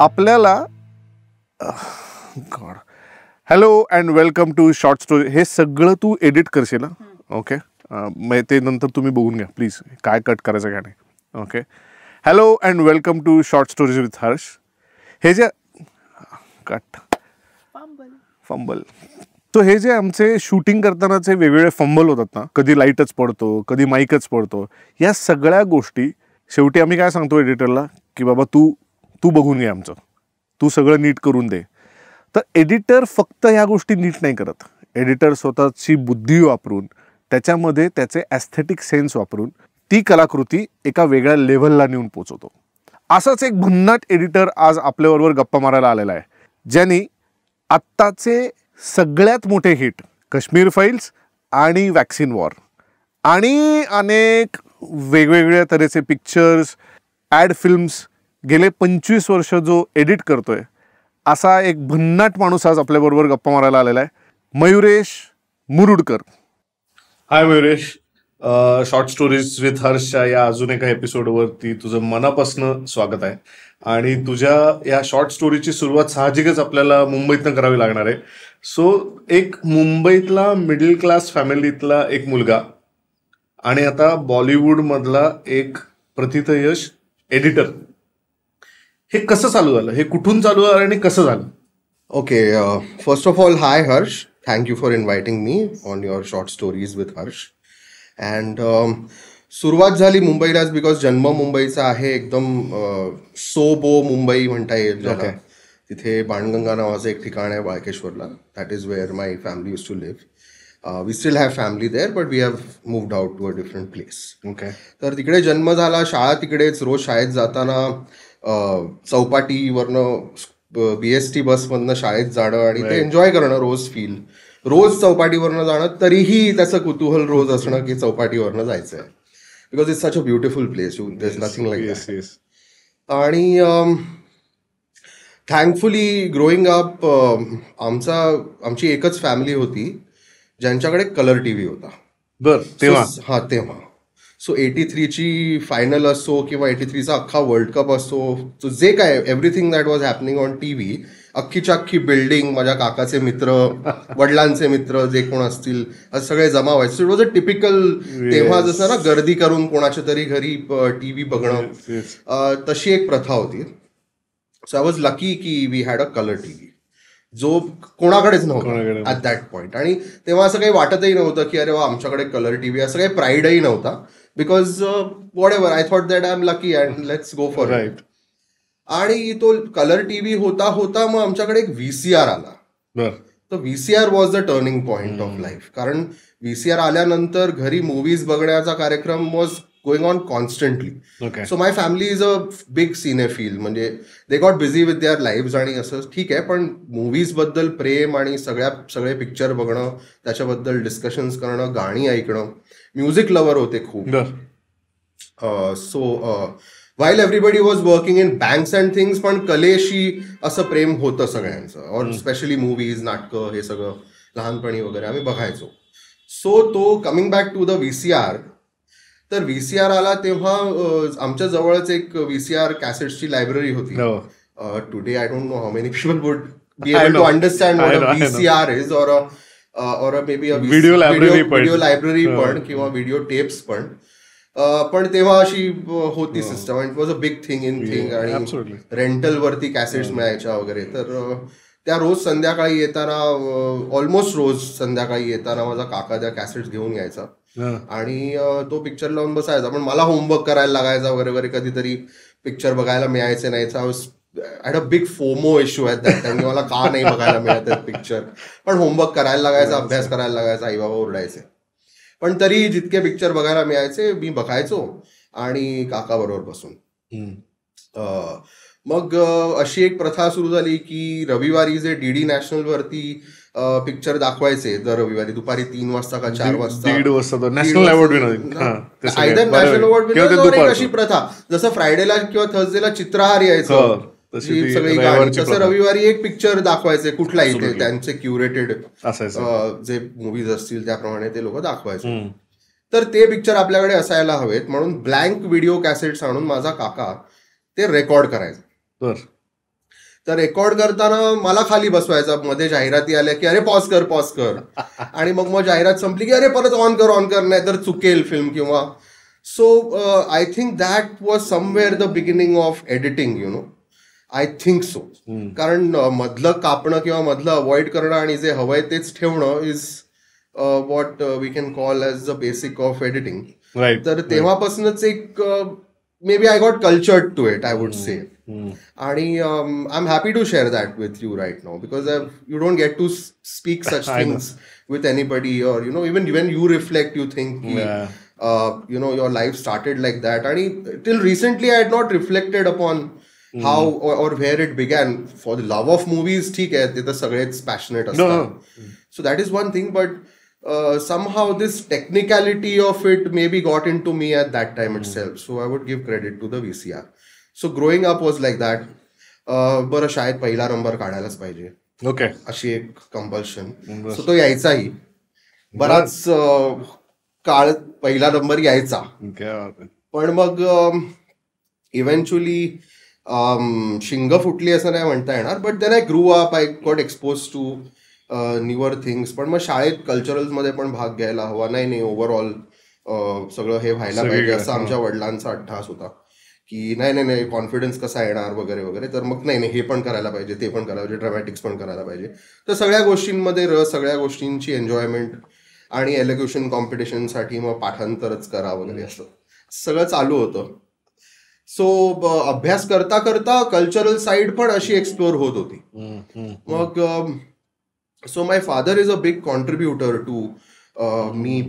आपल्याला god hello and welcome to short story. हे सगळं तू एडिट करशील ना? ओके, मग ते नंतर तुम्ही बघून घ्या प्लीज, काय कट करायचं काय नाही. Okay, hello and welcome to short stories with Harsh. हे जे कट फंबल, तो हे जे आमचे शूटिंग करतानाचे वेगवेगळे फंबल होतात ना, कधी लाईटच पडतो, कधी माईकच पडतो, या सगळ्या गोष्टी शेवटी आम्ही काय सांगतो एडिटरला की बाबा तू बघून घे, आमचं तू सगळं नीट करून दे. तर एडिटर फक्त ह्या गोष्टी नीट नाही करत. एडिटर स्वतःची बुद्धी वापरून, त्याच्यामध्ये त्याचे ॲस्थेटिक सेन्स वापरून ती कलाकृती एका वेगळ्या लेव्हलला नेऊन पोचवतो. असाच एक भन्नाट एडिटर आज आपल्याबरोबर गप्पा मारायला आलेला आहे, ज्यांनी आत्ताचे सगळ्यात मोठे हिट काश्मीर फाईल्स आणि वॅक्सिन वॉर आणि अनेक वेगवेगळ्या तऱ्हेचे पिक्चर्स, ॲड फिल्म्स गेले 25 वर्ष जो एडिट करतोय, असा एक भन्नाट माणूस आज आपल्याबरोबर गप्पा मारायला आलेला आहे, मयुरेश मुरुडकर. हाय मयुरेश, शॉर्ट स्टोरीज विथ हर्षच्या या अजून एका एपिसोडवरती तुझं मनापासून स्वागत आहे. आणि तुझ्या या शॉर्ट स्टोरीची सुरुवात साहजिकच आपल्याला मुंबईतनं करावी लागणार आहे. सो एक मुंबईतला मिडल क्लास फॅमिलीतला एक मुलगा आणि आता बॉलिवूडमधला एक प्रथितयश एडिटर, हे कसं चालू झालं? हे कुठून चालू झालं आणि कसं झालं? Okay, first of all, hi Harsh. Thank you for inviting me on your short stories with Harsh. And सुरुवात झाली मुंबईलाच, बिकॉज जन्म मुंबईचा आहे, एकदम सोबो मुंबई म्हणता येईल ज्याला. तिथे बाणगंगा नावाचं एक ठिकाण आहे बाळकेश्वरला. That is where my family use to live. We still have family there, but we have moved out to a different place. Okay, तर तिकडे जन्म झाला, शाळा तिकडेच. रोज शाळेत जाताना चौपाटीवरनं BST बसमधनं शाळेत जाणं आणि ते एन्जॉय करणं, रोज चौपाटीवरनं जाणं, तरीही त्याचं कुतूहल रोज असणं की चौपाटीवरनं जायचं आहे, because it's such a beautiful place, there is nothing like that. आणि थँकफुली ग्रोईंग अप आमची एकच फॅमिली होती ज्यांच्याकडे कलर TV होता. तेव्हा सो 83ची फायनल असो किंवा 83चा अख्खा वर्ल्ड कप असो, सो जे काय everything that was happening on TV, अख्खीच्या अख्खी बिल्डिंग, माझ्या काकाचे मित्र, वडिलांचे मित्र जे कोण असतील, असं सगळे जमा व्हायचे. इट वॉज अ टिपिकल, तेव्हा जसं ना गर्दी करून कोणाच्या तरी घरी TV बघणं, तशी एक प्रथा होती. सो आय वॉज लकी की we had a colour TV, जो कोणाकडेच नव्हता ॲट दॅट पॉइंट. आणि तेव्हा असं काही वाटतही नव्हतं की अरे वा आमच्याकडे कलर TV, असं काही प्राईडही नव्हता, because what ever, I thought that I am lucky and let's go for it. आणि तो कलर TV होता मग आमच्याकडे एक VCR आला. तर VCR was the turning point of life, कारण VCR आल्यानंतर घरी मूवीज बघण्याचा कार्यक्रम was going on constantly. So my family is a big cinephile, म्हणजे they got busy with their lives आणि असं ठीक आहे, पण मूवीज बद्दल प्रेम आणि सगळे पिक्चर बघणं, त्याच्याबद्दल डिस्कशन्स करणं, गाणी ऐकणं, म्युझिक लवर होते खूप. So while everybody was working in banks and things, पण कलेशी असं प्रेम होतं सगळ्यांचं, और स्पेशली मूवीज, नाटकं, हे सगळं लहानपणी वगैरे आम्ही बघायचो. सो तो coming back to the VCR, तर VCR आला तेव्हा आमच्या जवळच एक VCR कॅसेट्सची लायब्ररी होती. Today I don't know how many people would be able to understand what a VCR is, or may be a video library पण, किंवा व्हिडिओ टेप्स पण. पण तेव्हा अशी होती system, it was a big thing in thing. आणि रेंटलवरती cassettes मिळायच्या वगैरे. तर त्या रोज संध्याकाळी येताना, ऑलमोस्ट रोज संध्याकाळी येताना माझा काका त्या कॅसेट्स घेऊन यायचा आणि तो पिक्चर लावून बसायचा. पण मला होमवर्क करायला लागायचा वगैरे, कधीतरी पिक्चर बघायला मिळायचे नाही. I had a big FOMO issue at that time, मला का नाही बघायला मिळत पिक्चर. पण होमवर्क करायला लागायचा, अभ्यास करायला लागायचा, आई बाबा ओरडायचे. पण तरी जितके पिक्चर बघायला मिळायचे मी बघायचो आणि काका बरोबर बसून. मग अशी एक प्रथा सुरू झाली की रविवारी जे DD नॅशनलवरती पिक्चर दाखवायचे, दर रविवारी दुपारी 3 वाजता का 4 वाजता, नॅशनल अवॉर्ड विनर. अशी प्रथा, जसं फ्रायडेला किंवा थर्सडेला चित्रहार यायचं, सगळी गाणी, तसं रविवारी एक पिक्चर दाखवायचे कुठलाही, ते त्यांचे क्युरेटेड जे मूवीज असतील त्याप्रमाणे ते लोक दाखवायचे. तर ते पिक्चर आपल्याकडे असायला हवेत म्हणून ब्लँक व्हिडिओ कॅसेट्स आणून माझा काका ते रेकॉर्ड करायचा. तर रेकॉर्ड करताना मला खाली बसवायचा, मध्ये जाहिराती आल्या की अरे पॉज कर आणि मग जाहिरात संपली की अरे परत ऑन कर नाही तर चुकेल फिल्म किंवा. So I think that was somewhere the beginning of editing I think so. कारण मधलं कापणं किंवा मधलं अवॉइड करणं आणि जे हवंय तेच ठेवणं is what we can call as the basic of editing. तर तेव्हापासूनच एक maybe I got cultured to it, I would say. आणि I am happy to share that with you right now because you don't get to speak such things with anybody, or even when you reflect you think your life started like that, and till recently I had not reflected upon how or where it began. For the love of movies, theek hai, te to sagleच passionate astat. So that is one thing, but somehow this technicality of it maybe got into me at that time itself, so I would give credit to the VCR. So growing up was like that. बरं शाळेत पहिला number काढायलाच पाहिजे, okay, अशी एक compulsion. So तो यायचाही बराच काळ, पहिला नंबर यायचा. पण मग इव्हेंच्युअली शिंग फुटली असं नाही म्हणता येणार, but then I grew up, I got expose to newer things. पण मग शाळेत कल्चरल्समध्ये पण भाग घ्यायला हवा, नाही ओव्हरऑल सगळं हे व्हायला पाहिजे असं आमच्या वडिलांचा अट्टहास होता की नाही कॉन्फिडन्स कसा येणार वगैरे वगैरे. तर मग नाही हे पण करायला पाहिजे, ते पण करायला पाहिजे, ड्रॅमॅटिक्स पण करायला पाहिजे. तर सगळ्या गोष्टींमध्ये रस, सगळ्या गोष्टींची एन्जॉयमेंट, आणि एलोक्युशन कॉम्पिटिशनसाठी मग पाठांतरच करा वगैरे असं सगळं चालू होतं. सो अभ्यास करता करता कल्चरल साईड पण अशी एक्सप्लोर होत होती. मग so my father is a big contributor to me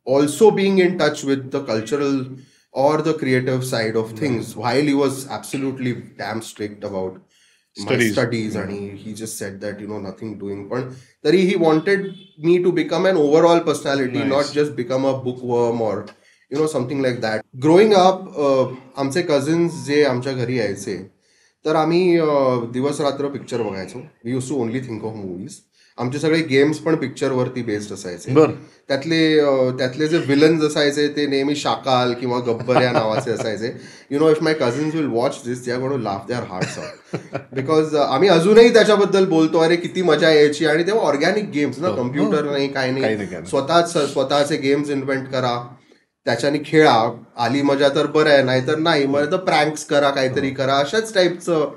also being in touch with the cultural or the creative side of things, while he was absolutely damn strict about my studies. And he just said that nothing doing, but tari he wanted me to become an overall personality, not just become a bookworm or something like that. Growing up, आमचे cousins जे आमच्या घरी यायचे, तर आम्ही दिवस रात्र picture बघायचो. We use to only think of movies. आमचे सगळे गेम्स पण पिक्चरवरती बेस्ड असायचे. त्यातले जे विलन्स असायचे ते नेहमी शाकाल किंवा गब्बर या नावाचे असायचे. If my cousins will watch this, they are going to laugh their hearts out, because आम्ही अजूनही त्याच्याबद्दल बोलतो, अरे किती मजा यायची. आणि तेव्हा ऑर्गॅनिक गेम्स ना, कम्प्युटर नाही, काय नाही, स्वतःचे गेम्स इन्व्हेंट करा, त्याच्याने खेळा, आली मजा तर बरं आहे, नाहीतर नाही, मग तर प्रँक्स करा, काहीतरी करा, अशाच टाईपचं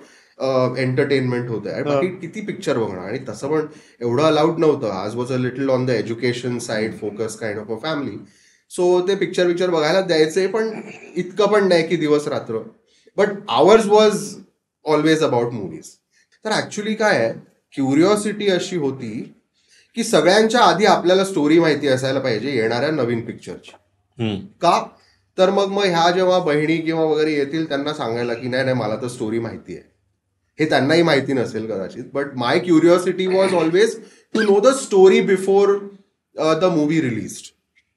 एंटरटेनमेंट होतं. बाकी किती पिक्चर बघणार. आणि तसं पण एवढं अलाउड नव्हतं. आज was a little on the education side focus kind of a family. So ते पिक्चर बघायला द्यायचे, पण इतकं पण नाही की दिवस रात्र. But hours was always about movies. तर ऍक्च्युली काय आहे, क्युरिओसिटी अशी होती की सगळ्यांच्या आधी आपल्याला स्टोरी माहिती असायला पाहिजे येणाऱ्या नवीन पिक्चरची. का तर मग ह्या जेव्हा बहिणी किंवा वगैरे येतील त्यांना सांगायला की नाही मला तर स्टोरी माहिती आहे, हे त्यांनाही माहिती नसेल कदाचित. But my curiosity was always to know the story before the movie released.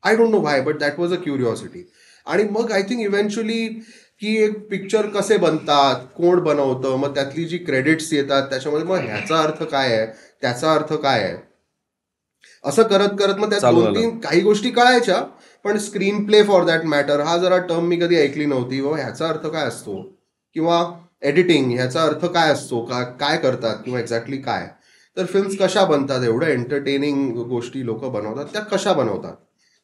I don't know why, but that was a curiosity. आणि मग आय थिंक इव्हेंच्युअली की एक पिक्चर कसे बनतात, कोण बनवतं, मग त्यातली जी क्रेडिट्स येतात त्याच्यामध्ये मग ह्याचा अर्थ काय आहे, त्याचा अर्थ काय आहे, असं करत करत मग त्यात 2-3 काही गोष्टी कळायच्या. पण screen play for that matter हा जरा टर्म मी कधी ऐकली नव्हती. व ह्याचा अर्थ काय असतो, किंवा एडिटिंग ह्याचा अर्थ काय असतो, काय करतात, किंवा एक्झॅक्टली काय. तर फिल्म्स कशा बनतात, एवढं एंटरटेनिंग गोष्टी लोक बनवतात, त्या कशा बनवतात,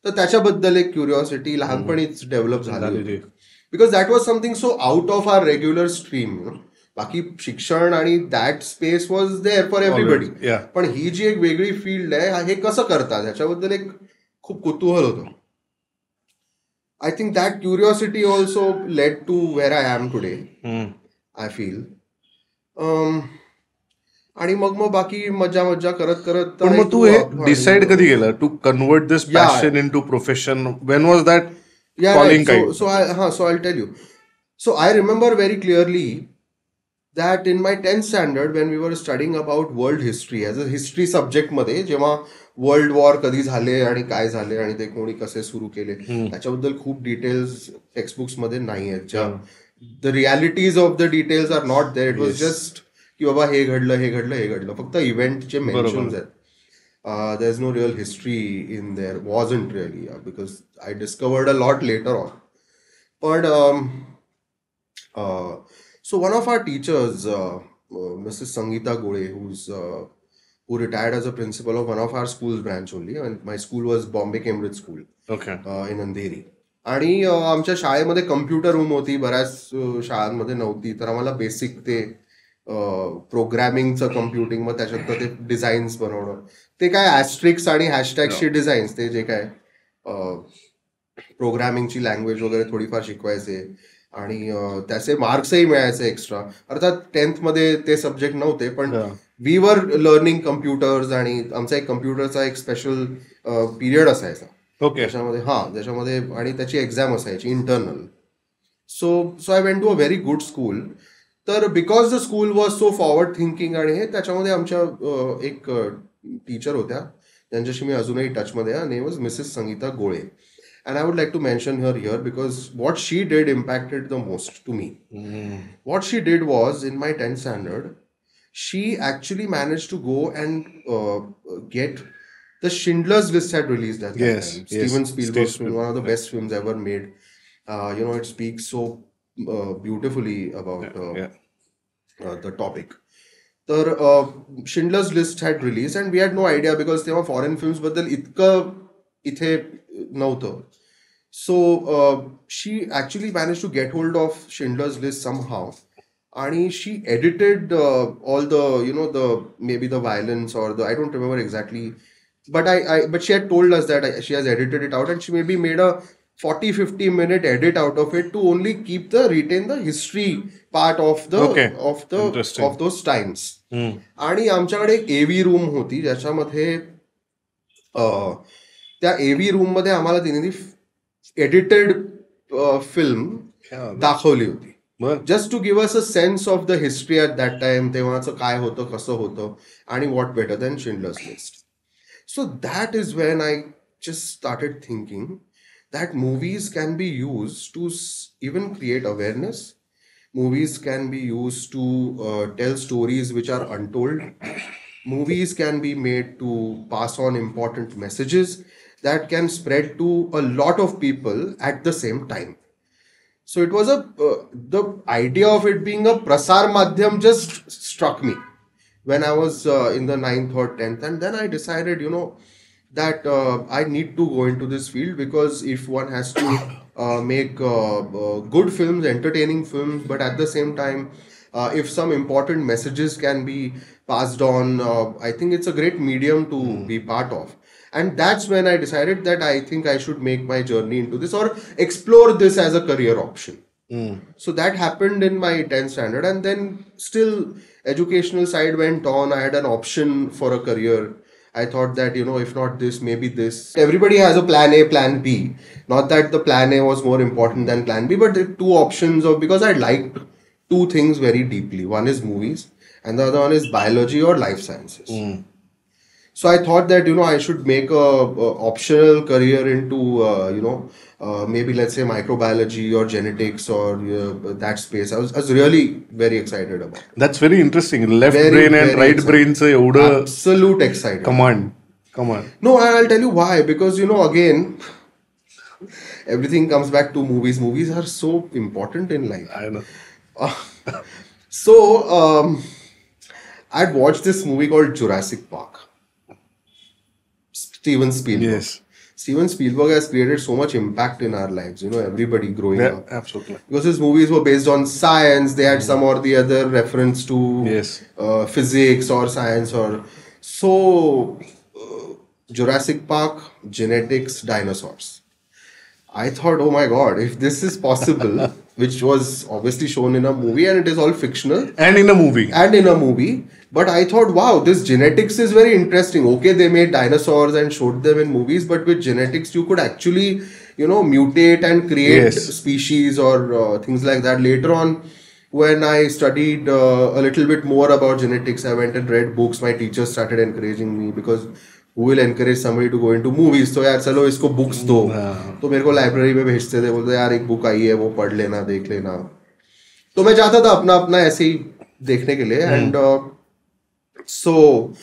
तर त्याच्याबद्दल एक क्युरिओसिटी लहानपणीच डेव्हलप झाली. Because that was something so out of our regular stream. बाकी शिक्षण आणि that space was there for everybody. पण ही जी एक वेगळी फील्ड आहे, हे कसं करतात ह्याच्याबद्दल एक खूप कुतूहल होतं. I think that curiosity also led to where I am today. I feel. आणि मग बाकी मजा करत करत. पण मग तू हे डिसाइड कधी केलं to convert this passion into profession? When was that calling kind? So I'll tell you. So I remember very clearly that in my 10th standard when we were studying about world history as a history subject मध्ये, जेव्हा world war कधी झाले आणि काय झाले आणि ते कोणी कसे सुरू केले त्याच्याबद्दल खूप डिटेल्स टेक्स्टबुक्स मध्ये नाही आहेत. The realities of the details are not there. It was just की बाबा हे घडलं, फक्त इव्हेंटचे मेन्शन्स आहेत. There is no real history in there, wasn't really, because I discovered a lot later on. पण so one of our teachers Mrs. Sangeeta Gole, who retired as a principal of one of our school's branch only, and my school was Bombay Cambridge School okay in Andheri. आणि आमच्या शाळेमध्ये computer room होती, बऱ्याच शाळांमध्ये नव्हती, तर आम्हाला basic ते प्रोग्रॅमिंगचं कम्प्युटिंग, मग त्याच्यात ते डिझाईन्स बनवणं, ते काय ॲस्ट्रिक्स आणि हॅशटॅगची डिझाईन्स, ते जे काय प्रोग्रॅमिंगची लँग्वेज वगैरे थोडीफार शिकवायचे आणि त्याचे मार्क्सही मिळायचे एक्स्ट्रा. अर्थात 10th मध्ये ते सब्जेक्ट नव्हते, पण वी वर लर्निंग कम्प्युटर्स, आणि आमचा एक कम्प्युटरचा एक स्पेशल पिरियड असायचा ओके ज्याच्यामध्ये आणि त्याची एक्झाम असायची internal. So I went to a very good school. तर because the school was so forward thinking, आणि हे त्याच्यामध्ये आमच्या एक टीचर होत्या ज्यांच्याशी मी अजूनही टचमध्ये आहे. नेम वॉज मिसेस संगीता गोळे. And I would like to mention her here because what she did impacted the most to me. What she did was, in my 10th standard, she actually managed to go and get the Schindler's List had released at that time. Steven Spielberg's film, one of the best films ever made. It speaks so beautifully about the topic. तर Schindler's List had released and we had no idea because तेव्हा foreign films बद्दल इतकं इथे नव्हतं. So she actually managed to get hold of Schindler's List somehow, and she edited all the maybe the violence or the, I don't remember exactly, but she had told us that she has edited it out, and she maybe made a 40-50 minute edit out of it to only retain the history part of those times. आणि आमच्याकडे एक AV room होती ज्याच्यामध्ये त्या AV room मध्ये आम्हाला तिने edited film दाखवली होती, just to give us a sense of the history at that time, तेव्हाचं काय होतं, कसं होतं, आणि what better than Schindler's List. So that is when I just started thinking that movies can be use to even create awareness. Movies can be used to tell stories which are untold. Movies can be made to pass on important messages that can spread to a lot of people at the same time. So it was the idea of it being a prasar madhyam just struck me when I was in the 9th or 10th, and then I decided, that I need to go into this field, because if one has to make good films, entertaining films, but at the same time, if some important messages can be passed on, I think it's a great medium to be part of. And that's when I decided that I think I should make my journey into this, or explore this as a career option. So that happened in my 10th standard, and then still educational side went on. I had an option for a career. I thought that, if not this, maybe this. Everybody has a plan A, plan B. Not that the plan A was more important than plan B, but the two options because I liked two things very deeply. One is movies and the other one is biology or life sciences. So I thought that, I should make a optional career into, maybe let's say microbiology or genetics or that space. I was really very excited about it. That's very interesting. Left brain and right brain चं एवढं absolute excited. Come on. No, I'll tell you why. Because, again, everything comes back to movies. Movies are so important in life. I know. So, I'd watched this movie called Jurassic Park. Steven Spielberg. Yes. Steven Spielberg has created so much impact in our lives, everybody growing up. Absolutely. Because his movies were based on science, they had some or the other reference to physics or science or... So, Jurassic Park, genetics, dinosaurs. I thought, oh my God, if this is possible, which was obviously shown in a movie, and it is all fictional. And in a movie. But I thought, wow, this genetics is very interesting. Okay, they made dinosaurs and showed them in movies, but with genetics, you could actually, mutate and create species or things like that. Later on, when I studied a little bit more about genetics, I went and read books. My teachers started encouraging me, because who will encourage somebody to go into movies? तो यार चलो इसको books दो. तो मेरे को library में भेजते थे, बोलते यार एक बुक आई है, वो पढ़ लेना, देख लेना. तो मैं चाहता था अपना ऐसे ही देखने के लिए. And so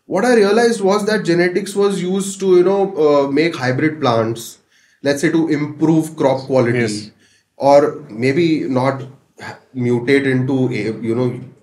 what I realized was that genetics was used to make hybrid plants, let's say to improve crop quality, or maybe not mutate into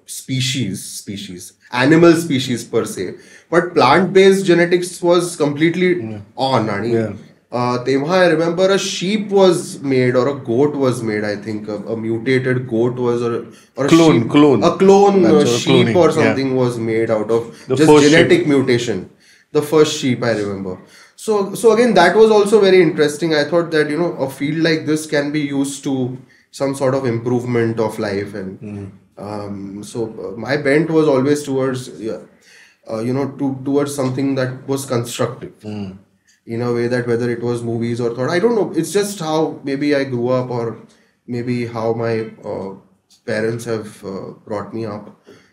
species, animal species per se, but plant-based genetics was completely on. And I remember a sheep was made or a goat was made. I think a mutated goat was or a Clone, sheep, clone. a clone That's a sheep cloning, or yeah. something was made out of The just first genetic sheep. mutation. The first sheep, I remember. So again, that was also very interesting. I thought that a field like this can be used to some sort of improvement of life, and my bent was always towards towards something that was constructive in a way, that whether it was movies or thought, I don't know, it's just how maybe I grew up, or maybe how my parents have brought me up,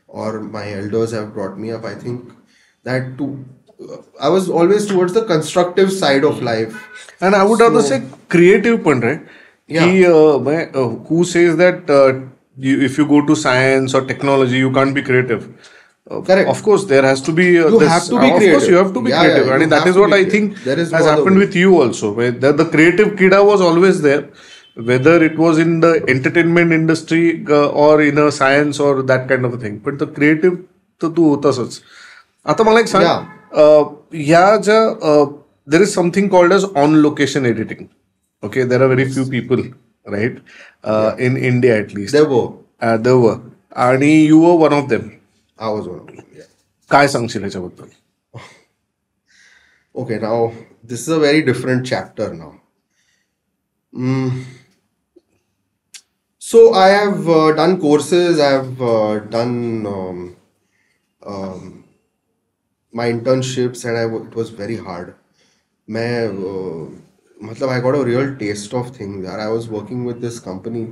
or my elders have brought me up. I think that I was always towards the constructive side of life. And I would rather say creative पण रे कि who says that if you go to science or technology you can't be creative. Correct. Of course, there has to be. You have to be Of course, creative. you have to be Yeah, creative, yeah, and you that have is to what be I creative. think There is has no other happened way. with you also. Where the creative kida was always there, whether it was in the entertainment industry or in a science or that kind of a thing. But the creative तर तू होतासच. आता मला एक सांग, ह्या ज्या there is something called as on location editing. Okay, there are very few people, right? In India at least. There were. आणि you were one of them. I was one of them. Yeah. काय सांगशील ह्याच्याबद्दल? Okay, now this is a very different chapter now. So I have done courses. I have done my internships, and it was very hard. I got a real taste of things. I was working with this company.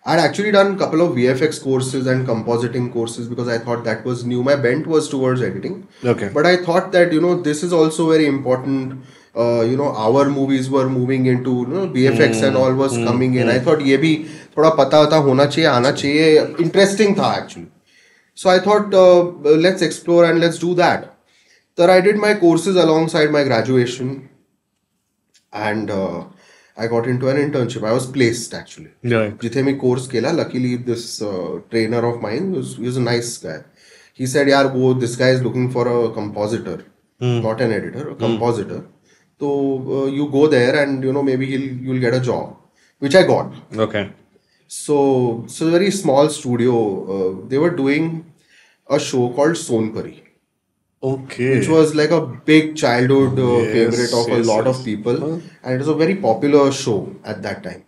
I'd actually done a couple of VFX courses and compositing courses because I thought that was new. My bent was towards editing. Okay. But I thought that, this is also very important. Our movies were moving into, VFX and all was coming in. I thought ये भी थोड़ा पता होना चाहिए, आना चाहिए. Interesting था actually. So I thought, let's explore and let's do that. So I did my courses alongside my graduation. And I got into an internship. I was placed actually. जिथे मैं course केला, luckily this trainer of mine he was a nice guy. He said, "यार this guy is looking for a compositor, not an editor, a compositor. So you go there and maybe you'll get a job," which I got. Okay. So a very small studio. They were doing a show called Sonpari. Okay. Which was like a big childhood favorite of a lot of people. And it was a very popular show at that time.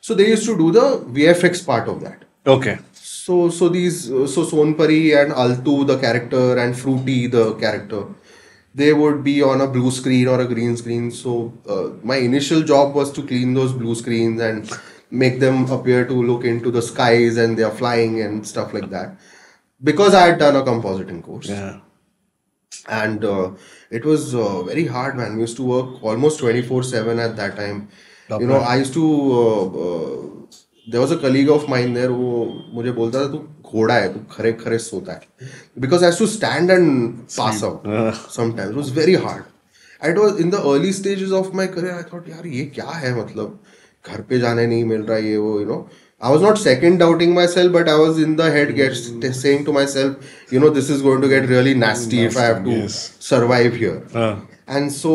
So they used to do the VFX part of that. Okay. So Sonpari and Altu, the character, and Fruity, the character, they would be on a blue screen or a green screen. So my initial job was to clean those blue screens and make them appear to look into the skies and they are flying and stuff like that. Because I had done a compositing course. Yeah. And it was very hard, man. We used to work almost 24/7 at that time. I used to there was a colleague of mine there who मुझे बोलता था तू घोड़ा है, तू खरे खरे सोता है, because I used to stand and pass out sometimes. It was very hard. It was in the early stages of my career. I thought यार ये क्या है, मतलब घर पे जाने नहीं मिल रहा ये वो, I was not second doubting myself, but I was in the head saying to myself, this is going to get really nasty if I have to survive here. And so,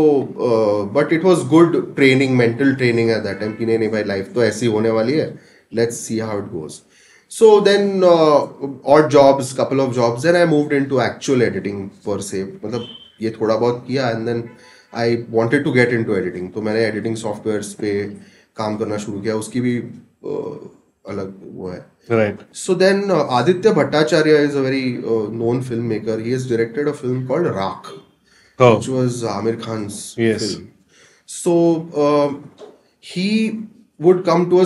but it was good training, mental training at that time. कि नहीं भाई life तो ऐसी होने वाली है. Let's see how it goes. So then odd jobs, couple of jobs. Then I moved into actual editing per se. मतलब ये थोड़ा बहुत KIA, and then I wanted to get into editing. तो मैंने editing softwares पे काम करना शुरू KIA. उसकी भी अलग वो है. Right. So then Aditya Bhattacharya is a very known filmmaker. He has directed a film called Raak, which was Amir Khan's film. So he would come to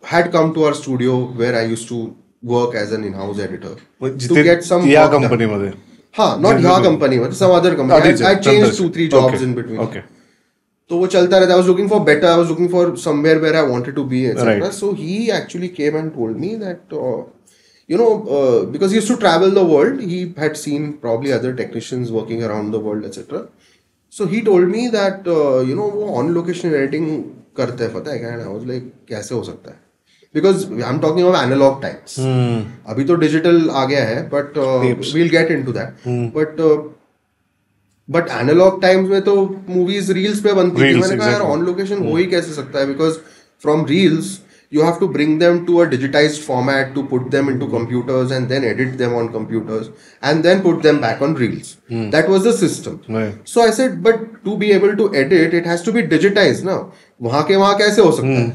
had come to our studio where I used to work as an in-house editor to get some work company done. Not your company, but some other company. I changed 2-3 jobs in between. Okay. तो वो चलता रहता. I was looking for better. I was looking for somewhere where I wanted to be, etc. Right. So he actually came and told me that, because he used to travel the world, he had seen probably other technicians working around the world, etc. So he told me that, वो on location editing करते हैं, पता है क्या? And I was like, कैसे हो सकता है? Because I am talking of analogue times. अभी तो डिजिटल आ गया है, but we'll get into that. But analogue times में तो मूवीज रील्स पे बनती थी. मैंने कहा यार ऑन लोकेशन हो ही कैसे सकता है, because from reels you have to bring them to a digitized format to put them into computers and then edit them on computers and then put them back on reels. That was the system. Right. So I said, but to be able to edit, it has to be digitized ना. वहाँ के वहाँ कैसे हो सकता है?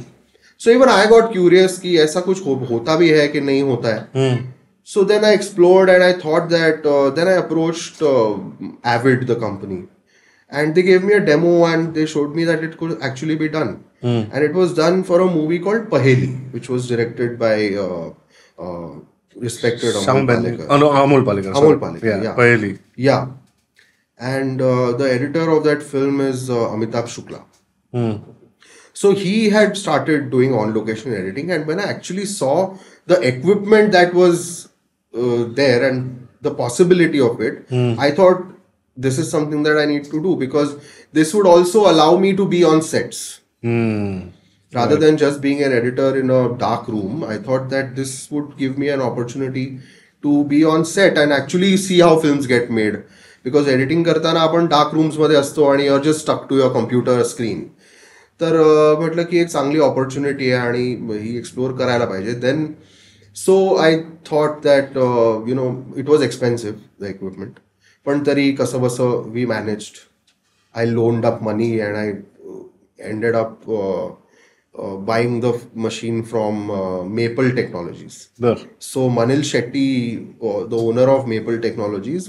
So even I got curious कि ऐसा कुछ होता भी है कि नहीं होता है. So then I explored and I thought that then I approached Avid, the company. And they gave me a demo and they showed me that it could actually be done. And it was done for a movie called Paheli, which was directed by respected Amol Palekar. Amol Palekar. Amol Palekar, yeah. Paheli. Yeah. And the editor of that film is Amitabh Shukla. So he had started doing on-location editing, and when I actually saw the equipment that was there and the possibility of it, I thought this is something that I need to do, because this would also allow me to be on sets. Rather than just being an editor in a dark room, I thought that this would give me an opportunity to be on set and actually see how films get made. Because editing करताना आपण dark rooms मध्ये असतो आणि you're just stuck to your computer screen. तर म्हटलं की एक चांगली opportunity आहे आणि ही explore करायला पाहिजे. Then so I thought that it was expensive, the equipment. पण तरी कसं बसं we managed. I loaned up money and I ended up buying the machine from Maple Technologies. So Manil Shetty, the owner of Maple Technologies,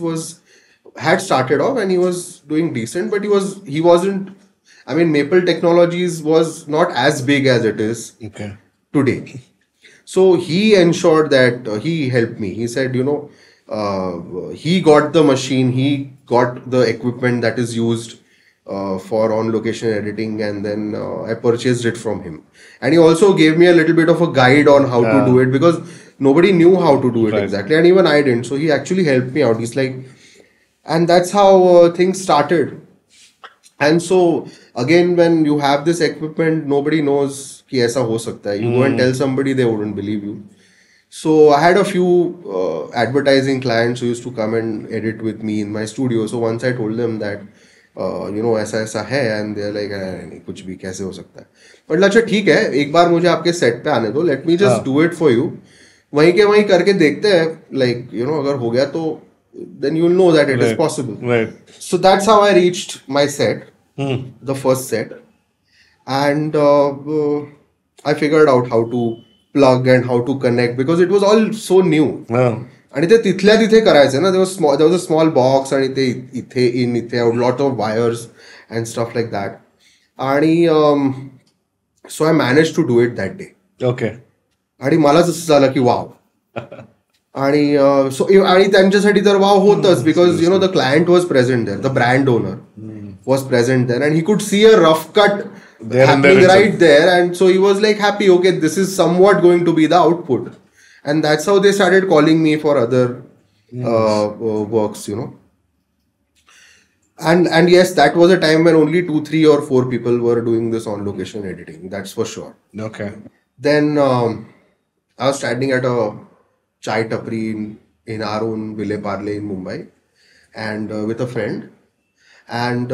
had started off and he was doing decent, but he wasn't. I mean, Maple Technologies was not as big as it is today. So he ensured that he helped me. He said, he got the machine, he got the equipment that is used for on-location editing, and then I purchased it from him. And he also gave me a little bit of a guide on how to do it, because nobody knew how to do it exactly, and even I didn't. So he actually helped me out. He's like, and that's how things started. And so again, when you have this equipment, nobody knows कि ऐसा हो सकता है. You go and tell somebody, they wouldn't believe you. So I had a few advertising clients who used to come and edit with me in my studio. So once I told them that ऐसा ऐसा है, and they're like, नहीं कुछ भी कैसे हो सकता है. But अच्छा ठीक है, एक बार मुझे आपके सेट पे आने दो, let me just do it for you. वहीं के वहीं करके देखते हैं, like अगर हो गया तो then you'll know that it is possible. Right. So that's how I reached my set, the first set, and I figured out how to plug and how to connect, because it was all so new. आणि ते तिथल्या तिथे करायचं ना. there was a small box आणि ते इथे lot of wires and stuff like that. आणि so I managed to do it that day. Okay. आणि मलाच असं झालं की वाव. आणि so आणि त्यांच्यासाठी तर वाव होतच, because the client was present there, the brand owner was present there, and he could see a rough cut happening right there, and so he was like happy, okay, this is somewhat going to be the output. And that's how they started calling me for other works, And yes, that was a time when only 2, 3 or 4 people were doing this on location editing. That's for sure. Okay. Then I was standing at a chai tapri in our own Ville Parle in Mumbai, and with a friend, and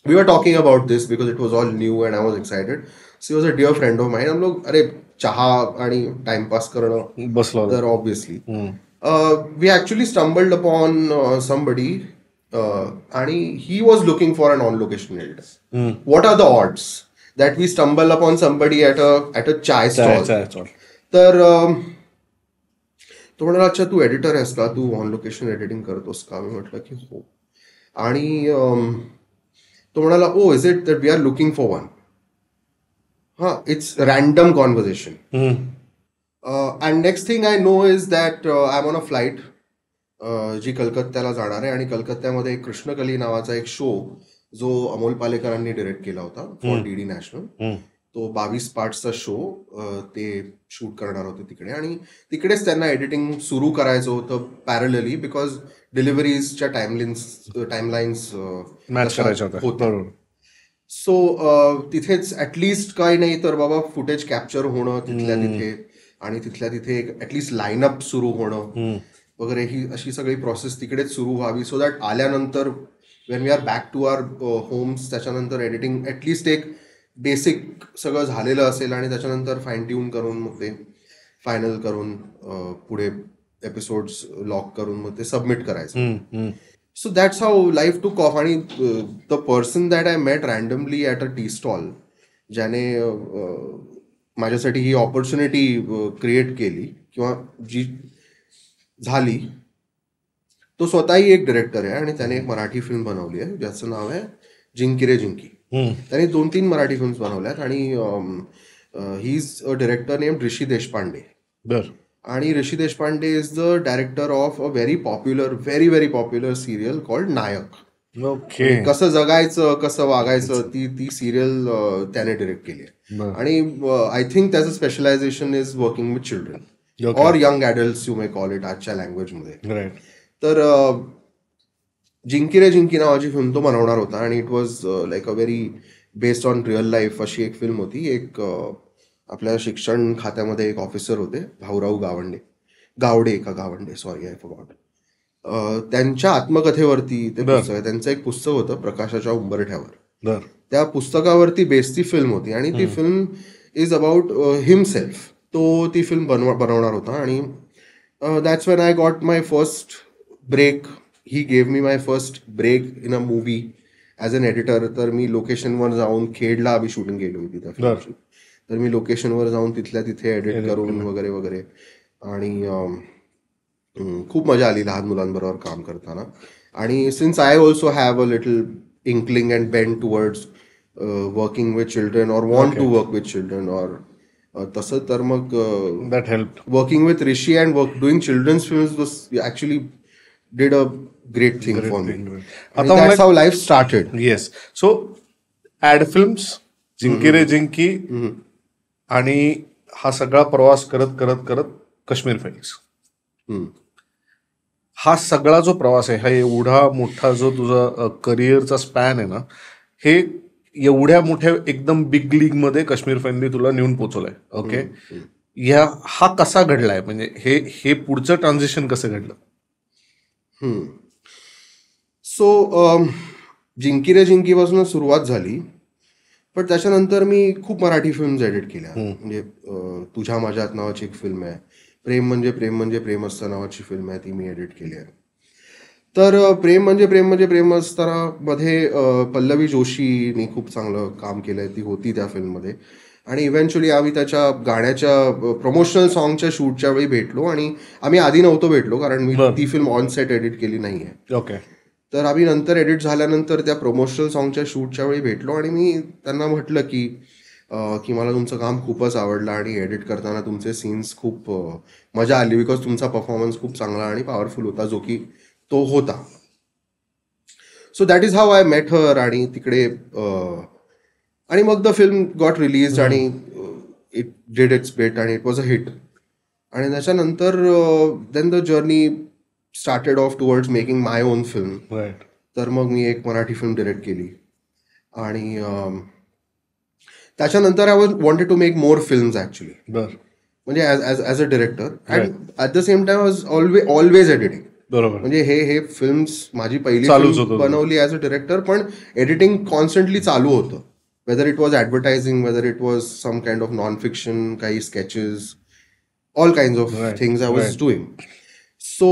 we were talking about this because it was all new and I was excited. So he was a dear friend of mine. हम लोग अरे चहा आणि timepass करणं बसलो तर obviously we actually stumbled upon somebody आणि he was looking for an on location editor. What are the odds that we stumble upon somebody at a chai stall? तर तो म्हणाला, अच्छा तू एडिटर आहेस का, तू ऑन लोकेशन एडिटिंग करतोस का? मी म्हटलं की हो. आणि तो म्हणाला, oh is it that we are looking for one. it's random conversation. And next thing I know is that I'm on a flight जी कलकत्त्याला जाणार आहे, आणि कलकत्त्यामध्ये एक कृष्णकली नावाचा एक शो जो अमोल पालेकरांनी डिरेक्ट केला होता फॉर डीडी नॅशनल. तो 22 पार्ट्सचा शो ते शूट करणार होते तिकडे, आणि तिकडेच त्यांना एडिटिंग सुरू करायचं होतं पॅरलली, बिकॉज डिलिव्हरीजच्या टाइमलाइन्स मॅच करायच्या होत्या. सो तिथेच ॲटलिस्ट काही नाही तर बाबा फुटेज कॅप्चर होणं तिथल्या तिथे, आणि तिथल्या तिथे एक ॲटलिस्ट लाईनअप सुरू होणं वगैरे, ही अशी सगळी प्रोसेस तिकडेच सुरू व्हावी, सो दॅट आल्यानंतर when we are back to our homes त्याच्यानंतर एडिटिंग ॲटलिस्ट एक बेसिक सगळं झालेलं असेल, आणि त्याच्यानंतर फाईन ट्यून करून मग ते फायनल करून पुढे एपिसोड्स लॉक करून मग ते सबमिट करायचं. सो दॅट्स हाऊ लाईफ टूक ऑफ. आणि the person that I met randomly at a tea stall, ज्याने माझ्यासाठी ही ऑपॉर्च्युनिटी क्रिएट केली किंवा जी झाली, तो स्वतःही एक डिरेक्टर आहे, आणि त्याने एक मराठी फिल्म बनवली आहे ज्याचं नाव आहे जिंकी रे जिंकी. त्याने 2-3 मराठी फिल्म्स बनवल्यात, आणि he is a director name Rishi Deshpande. आणि Rishi Deshpande is the director of a very very popular serial called Nayak. Okay. कसं जगायचं, कसं वागायचं, ती सिरियल त्याने डिरेक्ट केली आहे. आणि आय थिंक त्याचं specialization is working with children or young adults, you may call it आजच्या लँग्वेजमध्ये. तर जिंकी रे जिंकी नावाची फिल्म तो बनवणार होता, आणि it was like a very based on real life अशी एक फिल्म होती. एक आपल्या शिक्षण खात्यामध्ये एक ऑफिसर होते, Bhaurao Gawade, sorry I forgot. त्यांच्या आत्मकथेवरती ते पुस्तक आहे. त्यांचं एक पुस्तक होतं प्रकाशाच्या उंबरठ्यावर. त्या पुस्तकावरती बेस्ड ती फिल्म होती, आणि ती फिल्म इज अबाउट हिमसेल्फ. तो ती फिल्म बनवणार होता, आणि that's when I got my first break. He gave me my first break in a movie as an editor. तर मी लोकेशनवर जाऊन, खेडला आम्ही शूटिंग केली होती त्या फिल्मची, तर मी लोकेशनवर जाऊन तिथल्या तिथे एडिट करून वगैरे वगैरे, आणि खूप मजा आली लहान मुलांबरोबर काम करताना. आणि since I also have a little inkling and bend towards working with children or want to work with children or तसं, तर मग that help working with Rishi and doing children's films actually did a great thing for me. And that's how life started. Yes. So ad films, जिंकी रे जिंकी, आणि हा सगळा प्रवास करत करत करत काश्मीर फाईल्स. हा सगळा जो प्रवास आहे, हा एवढा मोठा जो तुझा करिअरचा स्पॅन आहे ना, हे एवढ्या मोठ्या एकदम बिग लीग मध्ये काश्मीर फाईलनी तुला नेऊन पोचवलंय. ओके. हा कसा घडलाय, म्हणजे हे पुढचं ट्रान्झिशन कसं घडलं? सो जिंकी रे जिंकीपासून सुरुवात झाली, पण त्याच्यानंतर मी खूप मराठी फिल्म्स एडिट केल्या. म्हणजे तुझ्या माझ्यात नावाची एक फिल्म आहे, प्रेम म्हणजे प्रेम असतं नावाची फिल्म आहे, ती मी एडिट केली आहे. तर प्रेम म्हणजे प्रेम असताना मध्ये पल्लवी जोशीनी खूप चांगलं काम केलंय, ती होती त्या फिल्ममध्ये. आणि इव्हेंच्युअली आम्ही त्याच्या गाण्याच्या प्रमोशनल सॉंगच्या शूटच्या वेळी भेटलो, आणि आम्ही आधी नव्हतो भेटलो कारण मी ती फिल्म ऑन सेट एडिट केली नाही आहे. ओके. तर आम्ही नंतर एडिट झाल्यानंतर त्या प्रमोशनल सॉंगच्या शूटच्या वेळी भेटलो, आणि मी त्यांना म्हटलं की मला तुमचं काम खूपच आवडलं, आणि एडिट करताना तुमचे सीन्स खूप मजा आली, बिकॉज तुमचा परफॉर्मन्स खूप चांगला आणि पॉवरफुल होता, जो की तो होता. So that is how I met her. आणि तिकडे आणि मग द फिल्म गॉट रिलीज, आणि इट डिड इट्स बेट, आणि इट वॉज अ हिट. आणि त्याच्यानंतर then the journey started off towards making my own film. तर मग मी एक मराठी फिल्म डिरेक्ट केली, आणि त्याच्यानंतर I wanted to make more films actually, म्हणजे as a director, and at the same time was always editing. बरोबर. म्हणजे हे फिल्म्स माझी पहिली फिल्म बनवली ॲज अ डिरेक्टर, पण एडिटिंग कॉन्स्टंटली चालू होतं. whether it was advertising, whether it was some kind of non-fiction, काही sketches, all kinds of things I was doing. So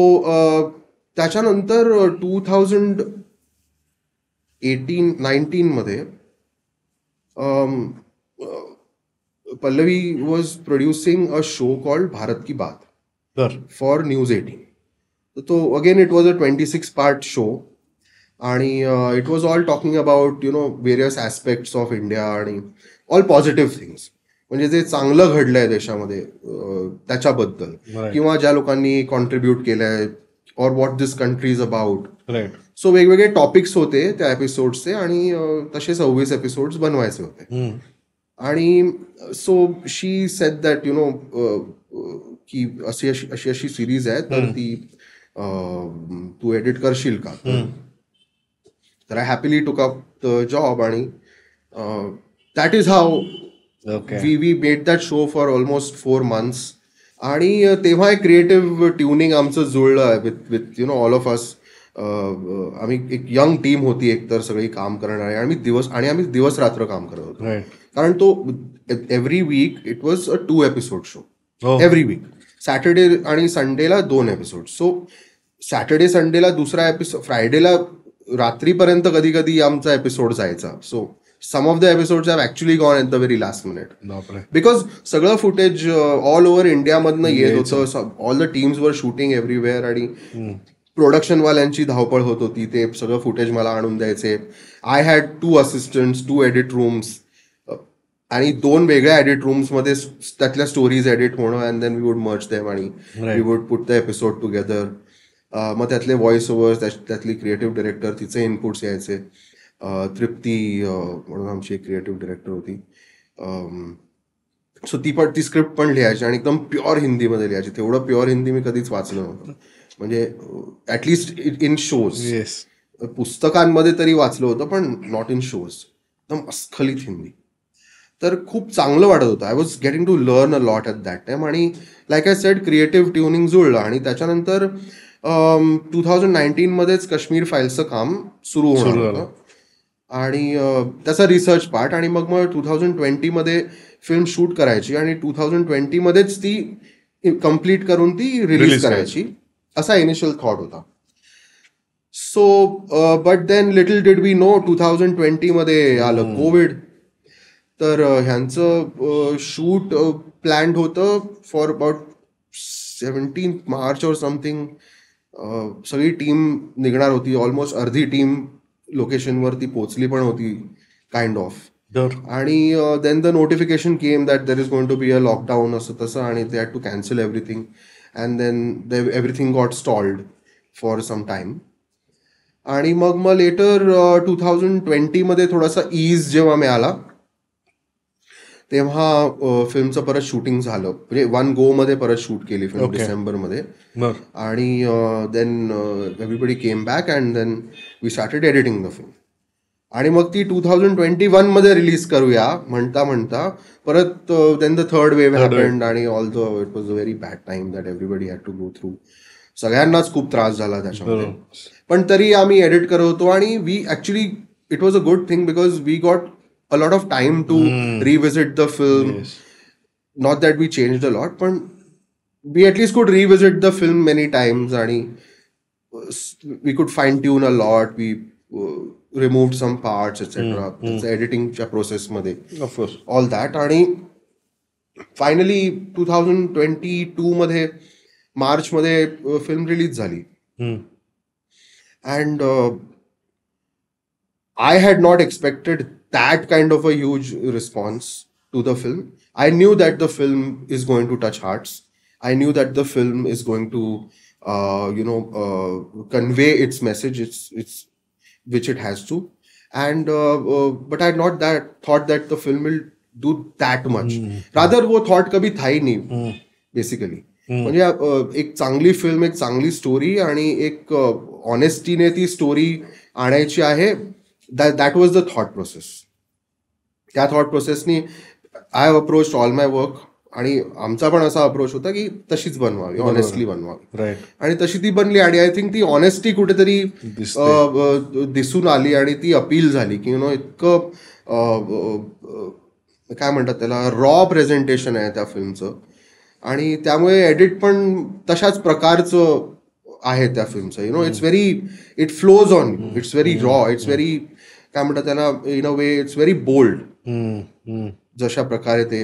त्याच्यानंतर 2018-19 मध्ये Pallavi was producing a show called Bharat Ki Baat for News 18. So again it was a 26-part show. आणि it was all talking about various aspects of India, आणि all positive things, म्हणजे जे चांगलं घडलंय देशामध्ये त्याच्याबद्दल, किंवा ज्या लोकांनी कॉन्ट्रीब्यूट केलंय, or what this country is about. So वेगवेगळे टॉपिक्स होते त्या एपिसोड्सचे, आणि तसे 26 एपिसोड्स बनवायचे होते. आणि सो शी सेड दॅट की अशी सिरीज आहे, तर ती तू एडिट करशील का? तर I happily took up the job, आणि that is how okay. We made that show for almost 4 months. आणि तेव्हा एक क्रिएटिव्ह ट्युनिंग आमचं जुळलं विथ ऑल ऑफ अस. आम्ही एक यंग टीम होती एकतर सगळी काम करणारी, आणि आम्ही दिवस रात्र काम करत होतो. कारण तो every week it was a 2 episode show. Every week Saturday आणि संडेला 2 episodes. सो सॅटर्डे संडेला दुसरा एपिसोड, फ्रायडेला रात्रीपर्यंत कधी कधी आमचा एपिसोड जायचा. So some of the episodes have actually gone at the very last minute. Because सगळं फुटेज ऑल ओव्हर इंडियामधनं येत होतं. All the teams were shooting everywhere, आणि प्रोडक्शनवाल्यांची धावपळ होत होती. ते सगळं फुटेज मला आणून द्यायचे. I had 2 assistants, 2 edit rooms, आणि 2 वेगळ्या एडिट रूम्समध्ये त्यातल्या स्टोरीज एडिट होणं, and then we would merge them आणि we would put the episode together. मग त्यातले व्हॉइस ओव्हर्स, त्यातली क्रिएटिव्ह डिरेक्टर, तिचे इनपुट्स यायचे. तृप्ती म्हणून आमची एक क्रिएटिव्ह डिरेक्टर होती. सो ती स्क्रिप्ट पण लिहायची, आणि एकदम प्युअर हिंदीमध्ये लिहायची. तेवढं प्युअर हिंदी मी कधीच वाचलं नव्हतं, म्हणजे ॲटलिस्ट इन शोज. पुस्तकांमध्ये तरी वाचलं होतं, पण नॉट इन शोज. एकदम अस्खलित हिंदी. तर खूप चांगलं वाटत होतं. I was getting to learn a lot at that time. आणि like I said, creative tuning जुळलं. आणि त्याच्यानंतर 2019 मध्येच काश्मीर फाईल्सचं काम सुरू होणार होतं, आणि त्याचा रिसर्च पार्ट. आणि मग 2020 मध्ये फिल्म शूट करायची, आणि 2020 मध्येच ती कम्प्लीट करून ती रिलीज करायची, असा इनिशियल थॉट होता. So but then little did we know 2020 मध्ये आलं कोविड. तर ह्यांचं शूट प्लॅन्ड होतं for about 17 March or something. सगळी टीम निघणार होती. ऑलमोस्ट अर्धी टीम लोकेशनवरती पोचली पण होती, काइंड ऑफ. आणि then the notification came that there is going to be a lockdown, असं तसं, आणि they had to cancel everything. And then everything got stalled for some time. आणि मग लेटर 2020 मध्ये थोडासा ईज जेव्हा मिळाला, तेव्हा फिल्मचं परत शूटिंग झालं. म्हणजे 1 go मध्ये परत शूट केली फिल्म डिसेंबरमध्ये. आणि then everybody came back, and then we started editing the film. आणि मग ती 2021 मध्ये रिलीज करूया म्हणता परत then the third wave happened, आणि all the it was a very bad time that everybody had to go through. सगळ्यांनाच खूप त्रास झाला त्याच्यामध्ये. पण तरी आम्ही एडिट करत होतो, आणि we actually it was a good thing, because we got a lot of time to revisit the film. Not that we changed a lot, but we at least could revisit the film many times, and we could fine tune a lot. We removed some parts, etc. It's editing process मध्ये, of course, all that. आणि finally 2022 मध्ये मार्च मध्ये film release झाली. And I had not expected that kind of a huge response to the film. I knew that the film is going to touch hearts. I knew that the film is going to, convey its message, which it has to. And but I had not thought that the film will do that much. Rather, वो thought कभी था ही नहीं, basically. म्हणजे एक चांगली film, एक चांगली story, आणि एक ऑनेस्टीने ती स्टोरी आणायची आहे. That was the thought process. त्या थॉट प्रोसेसनी I have approached all my work. आणि आमचा पण असा अप्रोच होता की तशीच बनवावी, ऑनेस्टली बनवावी. आणि तशी ती बनली. आणि आय थिंक ती ऑनेस्टी कुठेतरी दिसून आली, आणि ती अपील झाली की इतकं काय म्हणतात त्याला, रॉ प्रेझेंटेशन आहे त्या फिल्मचं. आणि त्यामुळे एडिट पण तशाच प्रकारचं आहे त्या फिल्मचं. It's very, it flows on, it's very raw, it's very, काय म्हणतात त्याला, in a way it's very bold, जशा प्रकारे ते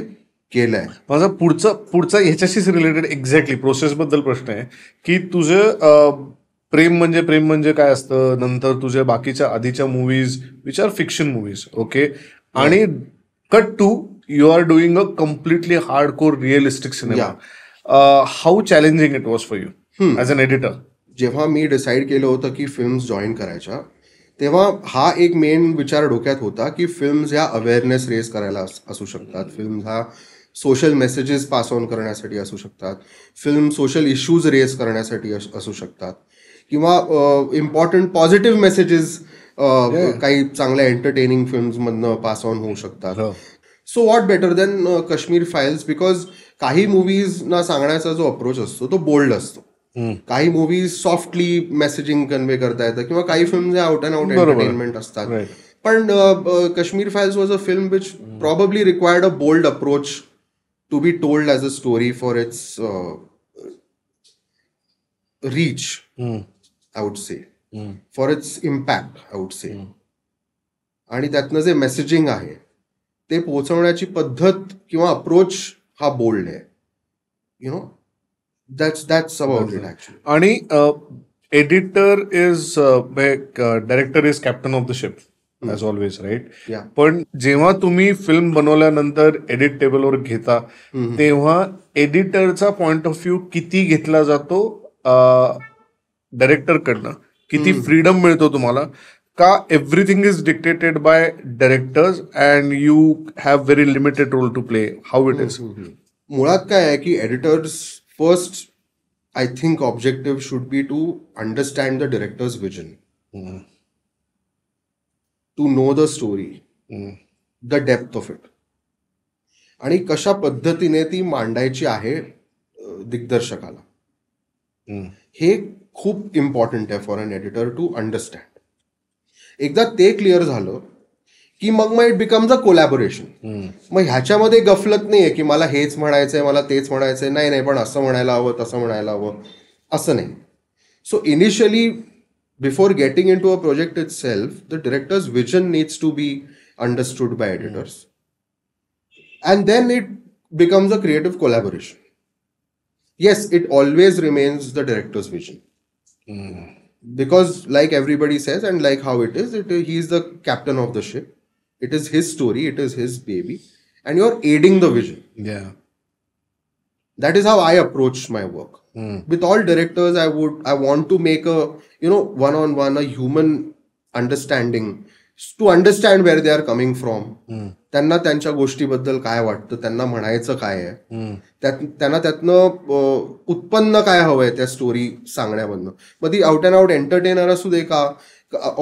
केलंय. माझा पुढचा ह्याच्याशीच रिलेटेड एक्झॅक्टली प्रोसेसबद्दल प्रश्न आहे की तुझं प्रेम म्हणजे काय असतं, नंतर तुझ्या बाकीच्या आधीच्या movies which are fiction movies, okay, आणि cut to you are doing a completely hard core realistic cinema. How challenging it was for you as an editor? जेव्हा मी डिसाईड केलं होतं की फिल्म्स जॉईन करायच्या, तेव्हा हा एक मेन विचार डोक्यात होता की फिल्म्स ह्या अवेअरनेस रेज करायला असू शकतात, फिल्म्स ह्या सोशल मेसेजेस पास ऑन करण्यासाठी असू शकतात, फिल्म सोशल इश्यूज रेज करण्यासाठी असू शकतात, किंवा इम्पॉर्टंट पॉझिटिव्ह मेसेजेस काही चांगल्या एंटरटेनिंग फिल्म्समधनं पास ऑन होऊ शकतात. हो. So what better than Kashmir files, because काही मूव्हीजना सांगण्याचा जो अप्रोच असतो तो बोल्ड असतो. काही मूव्हीज सॉफ्टली मेसेजिंग कन्वे करता येतं किंवा काही film out and out entertainment असतात. पण Kashmir files was a film which probably required a bold approach to be told as a story for its reach, I would say, for its impact, I would say. आणि त्यातनं जे messaging आहे ते पोहोचवण्याची पद्धत किंवा अप्रोच हा बोल्ड आहे. You know, that's about it actually. आणि editor is director is captain of the ship as always, right? Yeah. पण जेव्हा तुम्ही फिल्म बनवल्यानंतर एडिट टेबलवर घेता तेव्हा एडिटरचा पॉइंट ऑफ व्ह्यू किती घेतला जातो डायरेक्टरकडनं, किती फ्रीडम मिळतो तुम्हाला, का everything is dictated by directors and you have very limited role to play? How it is? मुळात काय आहे की editors first, I think objective should be to understand the director's vision, to know the story, the depth of it, आणि कशा पद्धतीने ती मांडायची आहे दिग्दर्शकाला. हे खूप इम्पॉर्टंट आहे for an editor to understand. एकदा ते क्लिअर झालं की मग इट बिकम्स अ कोलॅबोरेशन. मग ह्याच्यामध्ये गफलत नाही आहे की मला हेच म्हणायचंय, मला तेच म्हणायचंय, नाही पण असं म्हणायला हवं, तसं म्हणायला हवं, असं नाही. So initially before getting in to a project itself, the director's vision needs to be understood by editors, and then it becomes a creative collaboration. Yes, it always remains the director's vision, because like everybody says and like how it is, he is the captain of the ship. It is his story, it is his baby, and you're aiding the vision. Yeah. That is how I approach my work. With all directors, I want to make a, one-on-one, a human understanding, to understand where they are coming from. त्यांना त्यांच्या गोष्टीबद्दल काय वाटतं, त्यांना म्हणायचं काय आहे, त्यांना त्यातनं उत्पन्न काय हवंय त्या स्टोरी सांगण्यामधनं. मग ती आउट अँड आउट एंटरटेनर असू दे का,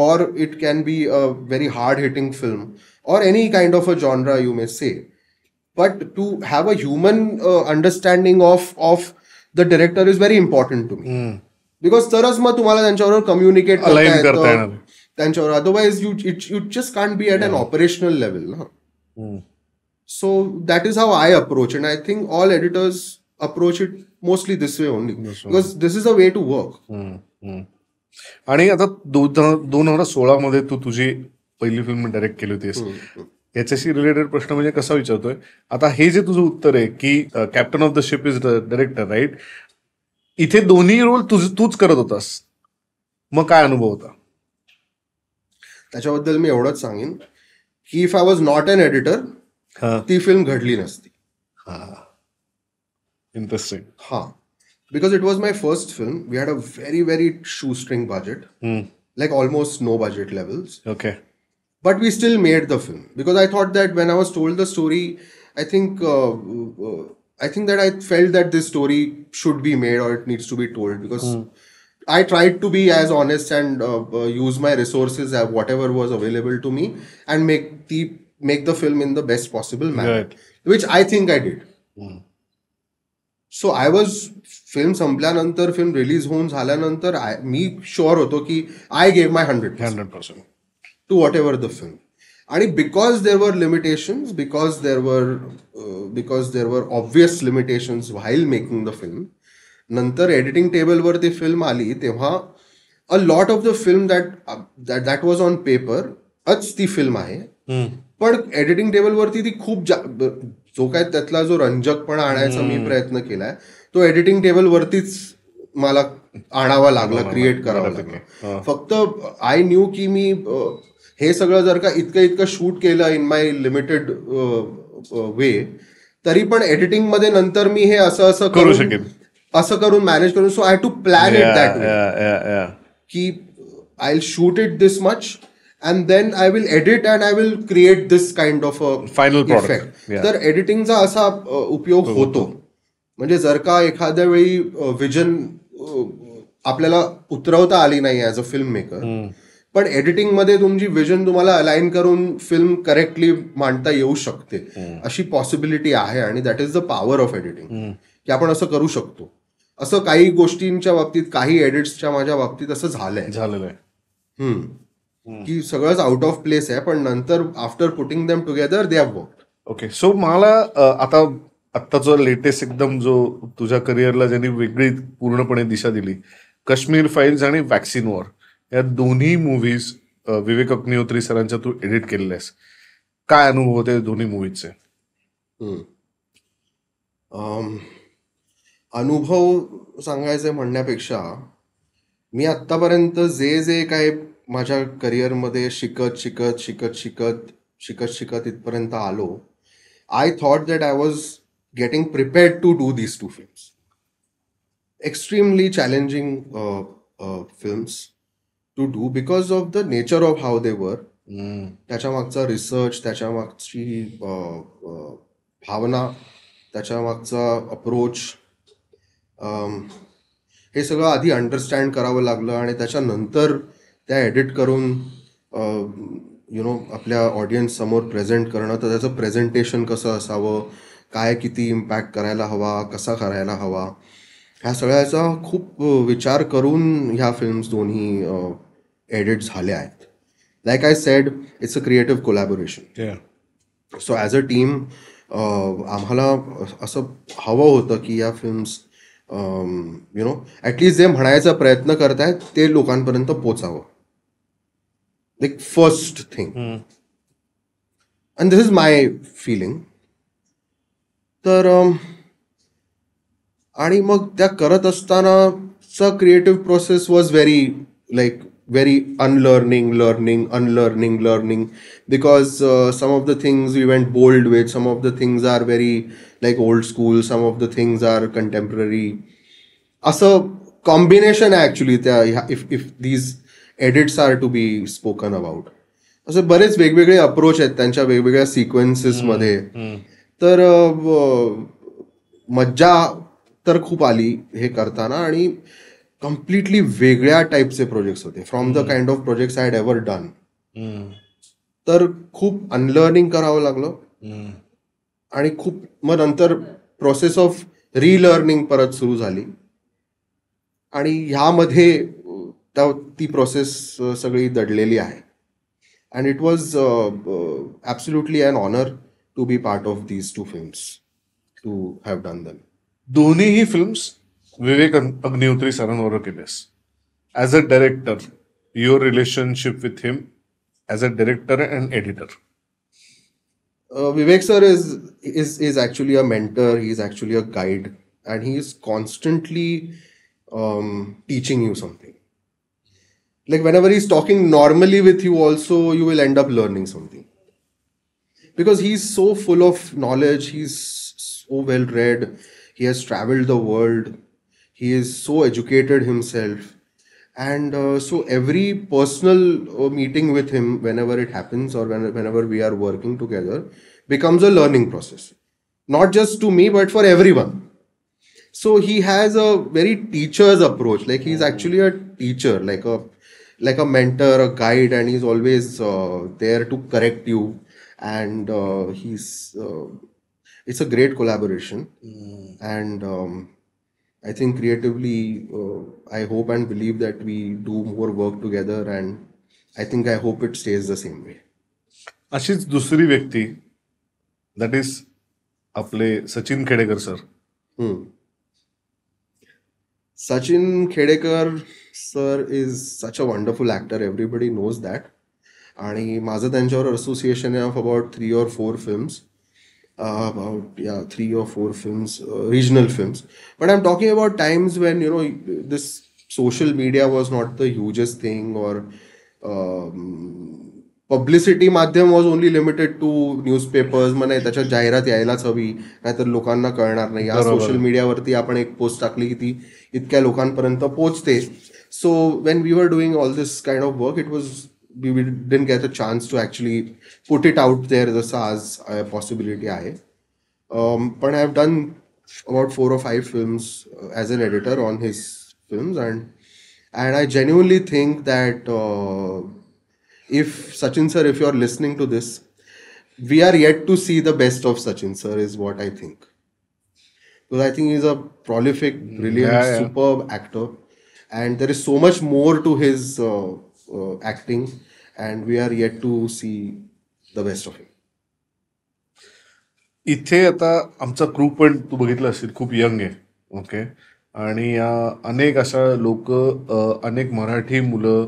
or it can be a very hard-hitting film, or any kind of a genre you may say. But to have a human understanding of the director is very important to me. Because तरच मग तुम्हाला त्यांच्याबरोबर communicate करता येतं त्यांच्यावर. Otherwise you just can't be at an operational level. So that is how I approach, and I think all editors approach it mostly this way only, because this is a way to work. आणि आता 2016 मध्ये तू तुझी पहिली film direct केली होतीस, याच्याशी related प्रश्न म्हणजे कसा विचारतोय आता, हे जे तुझं उत्तर आहे की captain of the ship is director, right? इथे दोन्ही रोल तूच करत होतास, मग काय अनुभव होता? त्याच्याबद्दल मी एवढंच सांगेन की if I was not an editor, ती फिल्म घडली नसती. Interesting. Because it was my first film, we had a very, very shoestring budget, like almost no budget levels. Okay. But we still made the film because I thought that when I was told the story, I think that I felt that this story should be made or it needs to be told, because I tried to be as honest and use my resources as whatever was available to me and make the film in the best possible manner, which I think I did. So I was, film संपल्यानंतर, film release होऊन झाल्यानंतर मी sure होतो की I gave my 100% to whatever the film. आणि because there were limitations, because there were obvious limitations while making the film, नंतर editing टेबलवर ती फिल्म आली तेव्हा a lot of the film that was on paper ती film आहे, पण editing टेबलवरती ती खूप जो काय त्यातला जो रंजकपणा आणायचा मी प्रयत्न केलाय तो एडिटिंग टेबलवरतीच मला आणावा लागला, क्रिएट करावा लागला. फक्त आय न्यू की मी हे सगळं जर का इतकं शूट केलं इन माय लिमिटेड वे, तरी पण एडिटिंग मध्ये नंतर मी हे असं करून मॅनेज करून, so I to plan it that way की I will shoot it this much and then I will edit and I will create this kind of a final product effect. तर एडिटिंगचा असा उपयोग होतो. म्हणजे जर का एखाद्या वेळी विजन आपल्याला उतरवता आली नाही ॲज अ फिल्म मेकर, पण एडिटिंगमध्ये तुमची विजन तुम्हाला अलाइन करून फिल्म करेक्टली मांडता येऊ शकते, अशी पॉसिबिलिटी आहे. आणि that is the power of editing, की आपण असं करू शकतो. असं काही गोष्टींच्या बाबतीत, काही एडिट्सच्या माझ्या बाबतीत असं झालेलं आहे की सगळंच आउट ऑफ प्लेस आहे, पण नंतर after putting them together they have worked. Okay. So मला आता आत्ताचा लेटेस्ट एकदम जो तुझ्या करिअरला ज्यांनी वेगळी पूर्णपणे दिशा दिली, काश्मीर फाईल्स आणि वॅक्सिन वॉर, या दोन्ही मूव्हीज विवेक अग्निहोत्री सरांच्या तू एडिट केलेल्या आहेस. काय अनुभव होते दोन्ही मूव्हीजचे? अनुभव सांगायचे म्हणण्यापेक्षा, मी आत्तापर्यंत जे जे काय माझ्या करिअरमध्ये शिकत इथपर्यंत आलो, I thought that I was getting prepared to do these two films. Extremely challenging films to do because of the nature of how they were. त्याच्या मागचा रिसर्च, त्याच्या मागची भावना, त्याच्या मागचा अप्रोच, हे सगळं आधी अंडरस्टँड करावं लागलं. आणि त्याच्यानंतर त्या एडिट करून आपल्या ऑडियन्स समोर प्रेझेंट करणं. तर त्याचं प्रेझेंटेशन कसं असावं, काय किती इम्पॅक्ट करायला हवा, कसा करायला हवा, ह्या सगळ्याचा खूप विचार करून ह्या फिल्म्स दोन्ही एडिट झाल्या आहेत. Like I sed, it's a creative collaboration. So as a team आम्हाला असं हवं होतं की या फिल्म्स ॲटलिस्ट जे म्हणायचा प्रयत्न करतायत ते लोकांपर्यंत पोचावं. Like first thing, and this is my feeling. तर आणि मग त्या करत असतानाचा creative process was very unlearning, learning, because some of the things we went bold with, some of the things are very like old school, some of the things are contemporary. असं combination आहे actually त्या, if these edits are to be spoken about. असे बरेच वेगवेगळे approach आहेत त्यांच्या वेगवेगळ्या सिक्वेन्सेसमध्ये. तर मज्जा तर खूप आली हे करताना, आणि कम्प्लिटली वेगळ्या टाईपचे प्रोजेक्ट्स होते from the kind of projects I had ever done. तर खूप अनलर्निंग करावं लागलं, आणि खूप मग नंतर प्रोसेस ऑफ रिलर्निंग परत सुरू झाली. आणि ह्यामध्ये ती प्रोसेस सगळी दडलेली आहे. And it was absolutely an honour to be part of these two films, to have done them. दोन्हीही फिल्म्स विवेक अग्निहोत्री सरांबरोबर केलेस. As a director, your relationship with him as a director and editor. Vivek sir is actually a mentor. He's actually a guide, and he is constantly teaching you something. Like whenever he's talking normally with you, also you will end up learning something, because he's so full of knowledge. He's so well read. He has traveled the world. He is so educated himself. And so every personal meeting with him, whenever it happens or whenever we are working together, becomes a learning process. Not just to me, but for everyone. So he has a very teacher's approach. Like he's actually a teacher, like a mentor, a guide, and he's always there to correct you. And it's a great collaboration. And I think creatively, I hope and believe that we do more work together, and I hope it stays the same way. अशीच दुसरी व्यक्ती, that is आपले Sachin Khedekar sir. Sachin Khedekar sir is such a wonderful actor. Everybody knows that. आणि माझं त्यांच्यावर association आहे of about 3 or 4 films. About 3 or 4 films, regional films. But I'm talking about times when this social media was not the hugest thing, or publicity माध्यम was only limited to newspapers. म्हणजे त्याच्यात जाहिरात यायलाच हवी, नाहीतर लोकांना कळणार नाही. या सोशल मीडियावरती आपण एक पोस्ट टाकली की ती इतक्या लोकांपर्यंत पोहोचते. So when we were doing all this kind of work, we didn't get a chance to actually put it out there जसं आज possibility आहे. But I have done about 4 or 5 films as an editor on his films, and I genuinely think that if Sachin sir, if you're listening to this, we are yet to see the best of Sachin sir, is what I think. Because I think he's a prolific, brilliant, Yeah. superb actor, and there is so much more to his acting, and we are yet to see the best of him. इथे आता आमचा crew पण तू बघितलं असेल खूप young आहे. Okay. आणि अनेक अशा लोक, अनेक मराठी मुलं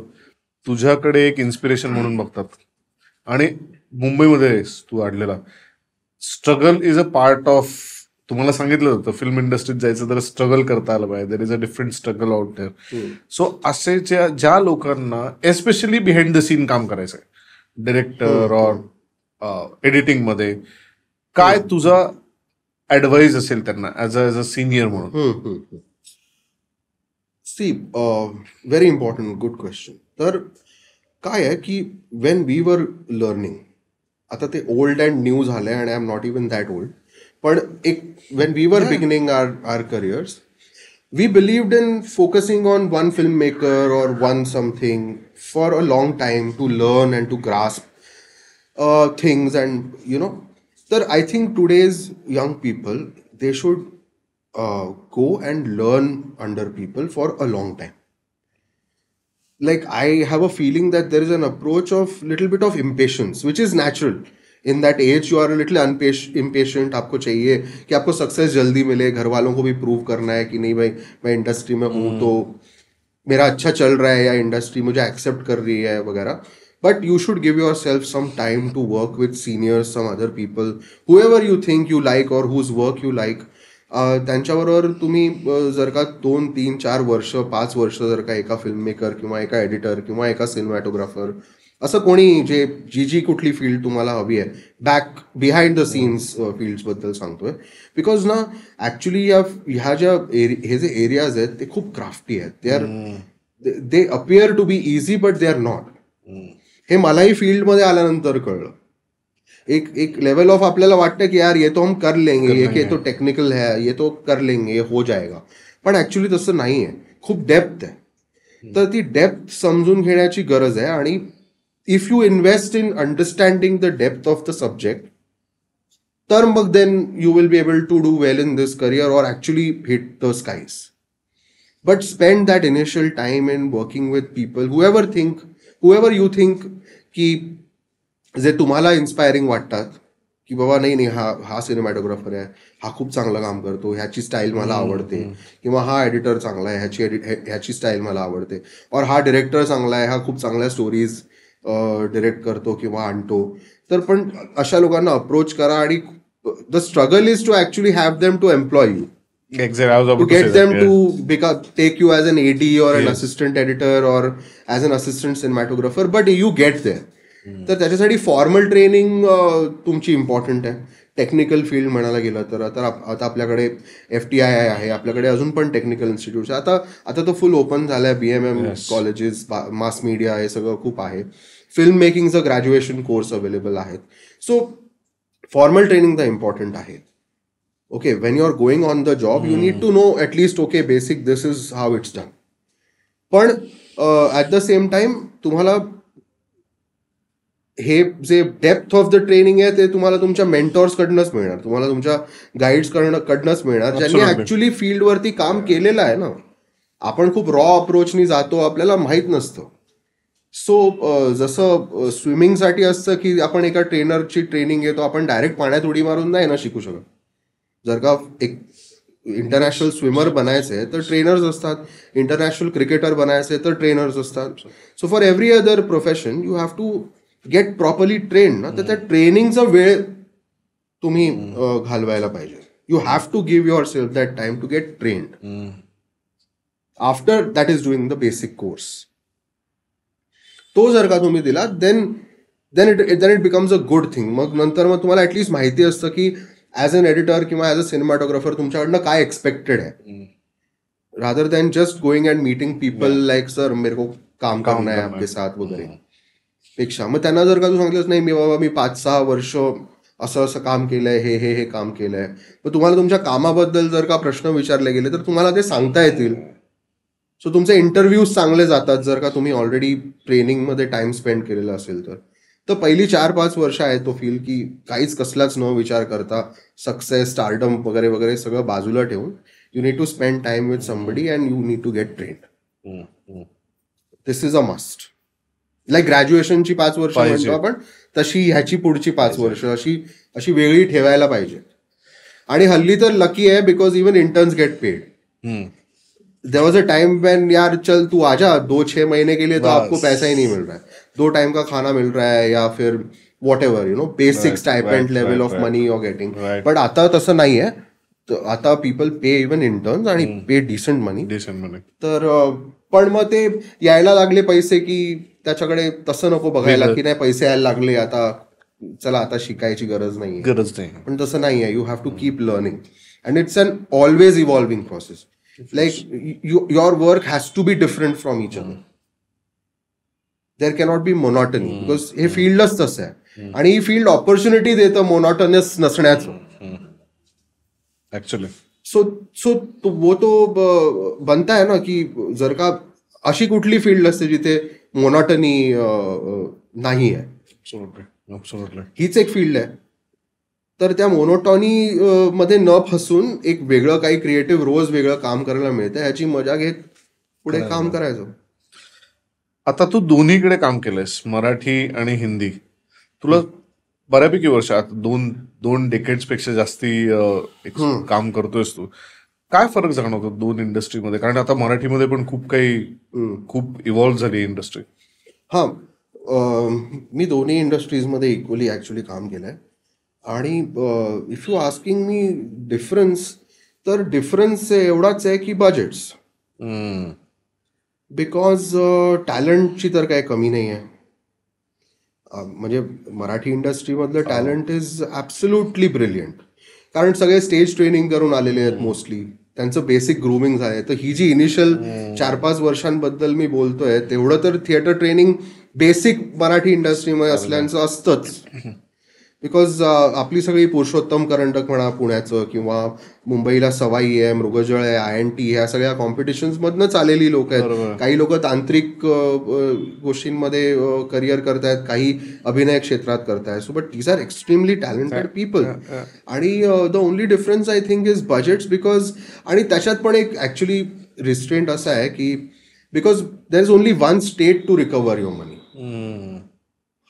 तुझ्याकडे एक इन्स्पिरेशन म्हणून बघतात. आणि मुंबईमध्ये आहेस तू वाढलेला. Struggle is a part of, तुम्हाला सांगितलं होतं फिल्म इंडस्ट्रीत जायचं तर स्ट्रगल करता आलं पाहिजे. There is a different struggle out there. So असे ज्या लोकांना एस्पेशली बिहाइंड द सीन काम करायचं आहे, डिरेक्टर और एडिटिंग मध्ये, काय तुझा ऍडवाइस असेल त्यांना ऍज अ सिनियर म्हणून? See, very important, good question. तर काय आहे की वेन वी वर लर्निंग, आता ते ओल्ड अँड न्यू झालंय आणि I am not even that old, पण एक when we were beginning our careers, we believed in focusing on one filmmaker or one something for a long time to learn and to grasp things, and that I think today's young people, they should go and learn under people for a long time. Like, I have a feeling that there is an approach of little bit of impatience, which is natural. In that age you are a little impatient. आपको चाहिए कि आपको success जल्दी मिले, घर वालों को भी prove करना है कि नहीं भाई मैं इंडस्ट्री में हूँ तो मेरा अच्छा चल रहा है या इंडस्ट्री मुझे एक्सेप्ट कर रही है वगैरह. But you should give yourself some time to work with seniors, some other people, whoever you think you like or whose work you like. त्यांच्याबरोबर तुम्ही जर का 2, 3, 4 वर्ष, 5 वर्ष जर का एका फिल्ममेकर किंवा एका एडिटर किंवा एका सिनेमॅटोग्राफर, असं कोणी जी कुठली फील्ड तुम्हाला हवी आहे, back behind the scenes fields बद्दल सांगतोय. बिकॉज ना ऍक्च्युली ह्या ज्या हे जे एरियाज आहेत ते खूप क्राफ्टी आहेत. They appear to be easy but they are not. हे मलाही फील्डमध्ये आल्यानंतर कळलं. एक लेवल ऑफ आपल्याला वाटतं की यार ये तो हम कर लेंगे, ये तो टेक्निकल है, ये तो कर लेंगे, ये हो जाएगा. पण ऍक्च्युली तसं नाही आहे. खूप डेप्थ आहे. तर ती डेप्थ समजून घेण्याची गरज आहे. आणि if you invest in understanding the depth of the subject, then you will be able to do well in this career or actually hit the skies. But spend that initial time in working with people, whoever you think की जे तुम्हाला inspiring वाटतात, की बाबा नाही हा cinematographer आहे, हा खूप चांगलं काम करतो, ह्याची स्टाईल मला आवडते, किंवा हा एडिटर चांगला आहे, ह्याची स्टाईल मला आवडते, और हा डिरेक्टर चांगला आहे, हा खूप चांगल्या स्टोरीज डिरेक्ट करतो किंवा आणतो. तर पण अशा लोकांना अप्रोच करा. आणि the struggle is to actually have them to employ you, to get them to take you as an AD or an assistant editor or as an assistant cinematographer, but you get there. तर त्याच्यासाठी formal training तुमची important आहे. Technical field म्हणायला गेलं तर आता आपल्याकडे FTI आहे, आपल्याकडे अजून पण टेक्निकल इन्स्टिट्यूट्स. आता तो फुल ओपन झालाय. BMM कॉलेजेस, मास मीडिया, हे सगळं खूप आहे. फिल्म मेकिंगचं ग्रॅज्युएशन कोर्स अवेलेबल आहेत. सो फॉर्मल ट्रेनिंग तर इम्पॉर्टंट आहे. Okay, when you are going on the job you need to know at least okay basic this is how it's done. पण at the same time तुम्हाला हे जे depth of the training आहे ते तुम्हाला तुमच्या मेंटॉर्स कडनंच मिळणार, तुम्हाला तुमच्या गाईड्स कडनंच मिळणार, ज्यांनी ऍक्च्युली फील्डवरती काम केलेलं आहे ना. आपण खूप रॉ अप्रोचनी जातो, आपल्याला माहीत नसतं. सो जसं स्विमिंगसाठी असतं की आपण एका ट्रेनरची ट्रेनिंग घेतो, आपण डायरेक्ट पाण्यात उडी मारून नाही ना शिकू शकत. जर का एक इंटरनॅशनल स्विमर बनायचे तर ट्रेनर्स असतात, इंटरनॅशनल क्रिकेटर बनायचे तर ट्रेनर्स असतात. So for every other profession you have to get properly train ना. तर त्या ट्रेनिंगचा वेळ तुम्ही घालवायला पाहिजे. You have to give yourself that time to get trained. After that is doing the basic course. तो जर का तुम्ही दिला then it becomes a good thing. मग तुम्हाला ऍटलिस्ट माहिती असतं की ॲज अन एडिटर किंवा ॲज अ सिनेमॅटोग्राफर तुमच्याकडनं काय एक्सपेक्टेड आहे, rather than just going and meeting people like sir मेरे को काम करना है आपके साथ वगैरे पेक्षा. मग त्यांना जर का तू सांगितलंच नाही मी 5-6 वर्ष असं काम केलंय, हे काम केलंय, मग तुम्हाला तुमच्या कामाबद्दल जर का प्रश्न विचारले गेले तर तुम्हाला ते सांगता येतील. सो तुमचे इंटरव्ह्यूज चांगले जातात जर का तुम्ही ऑलरेडी ट्रेनिंगमध्ये टाइम स्पेंड केलेला असेल तर पहिली 4-5 वर्ष आहे तो फील की काहीच कसलाच न विचार करता सक्सेस स्टारडम वगैरे वगैरे सगळं बाजूला ठेवून you need to spend time with somebody and you need to get trained. This is a must. Like ग्रॅज्युएशनची 5 वर्ष म्हणतो आपण तशी ह्याची पुढची 5 वर्ष अशी वेगळी ठेवायला पाहिजे. आणि हल्ली तर लकी आहे because even interns get paid. There was a time when यार चल तू आजा 2-6 महीने के लिए तो आपको पैसा ही नहीं मिल रहा है, 2 टाइम का खाना मिल रहा है या फिर whatever basic stipend level of money you are getting. But आता तसं नाही आहे. आता पीपल पे इवन इंटर्न्स आणि पे डिसेंट मनी. तर पण मग ते यायला लागले पैसे की त्याच्याकडे तसं नको बघायला की नाही पैसे यायला लागले आता चला आता शिकायची गरज नाही. पण तसं नाही आहे. You have to keep learning and it's an always evolving process. Like your work has to be different from each other. There cannot be monotony because हे फील्डच तसं आहे आणि ही फील्ड ऑपॉर्च्युनिटी देतं मोनॉटनस नसण्याचं ऍक्च्युअली. सो वो तो बनता है ना की जर का अशी कुठली फील्ड असते जिथे मोनॉटनी नाही आहे. हीच एक फील्ड आहे. तर त्या मोनोटॉनी मध्ये न फसून एक वेगळं काही क्रिएटिव्ह रोज वेगळं काम करायला मिळतं ह्याची मजा घेत पुढे काम करायचं. आता तू दोन्हीकडे काम केलंयस मराठी आणि हिंदी. तुला बऱ्यापैकी वर्ष आता दोन डेकेड्स पेक्षा जास्ती काम करतोयस तू. काय फरक जाणवतो दोन इंडस्ट्रीमध्ये? कारण आता मराठीमध्ये पण खूप इव्हॉल्व्ह झाली इंडस्ट्री. हा मी दोन्ही इंडस्ट्रीजमध्ये इक्वली ऍक्च्युली काम केलंय. आणि if you asking me difference तर डिफरन्स एवढाच आहे की बजेट्स. बिकॉज टॅलेंटची तर काही कमी नाही आहे. म्हणजे मराठी इंडस्ट्रीमधलं टॅलेंट इज ॲब्सोल्युटली ब्रिलियंट. कारण सगळे स्टेज ट्रेनिंग करून आलेले आहेत मोस्टली. त्यांचं बेसिक ग्रूमिंग झालंय. तर ही जी इनिशियल 4-5 वर्षांबद्दल मी बोलतोय तेवढं तर थिएटर ट्रेनिंग बेसिक मराठी इंडस्ट्रीमध्ये असल्याचं असतंच. बिकॉज आपली सगळी पुरुषोत्तम करंडक म्हणा पुण्याचं किंवा मुंबईला सवाई आहे, मृगजळ आहे, INT ह्या सगळ्या कॉम्पिटिशन्समधनंच आलेली लोक आहेत. काही लोक तांत्रिक गोष्टींमध्ये करिअर करतायत, काही अभिनय क्षेत्रात करतायत. So but these are extremely talented people. आणि the only difference I think is budgets. Because आणि त्याच्यात पण एक ॲक्च्युली रिस्ट्रेंट असा आहे की because there is only one state to recover your money.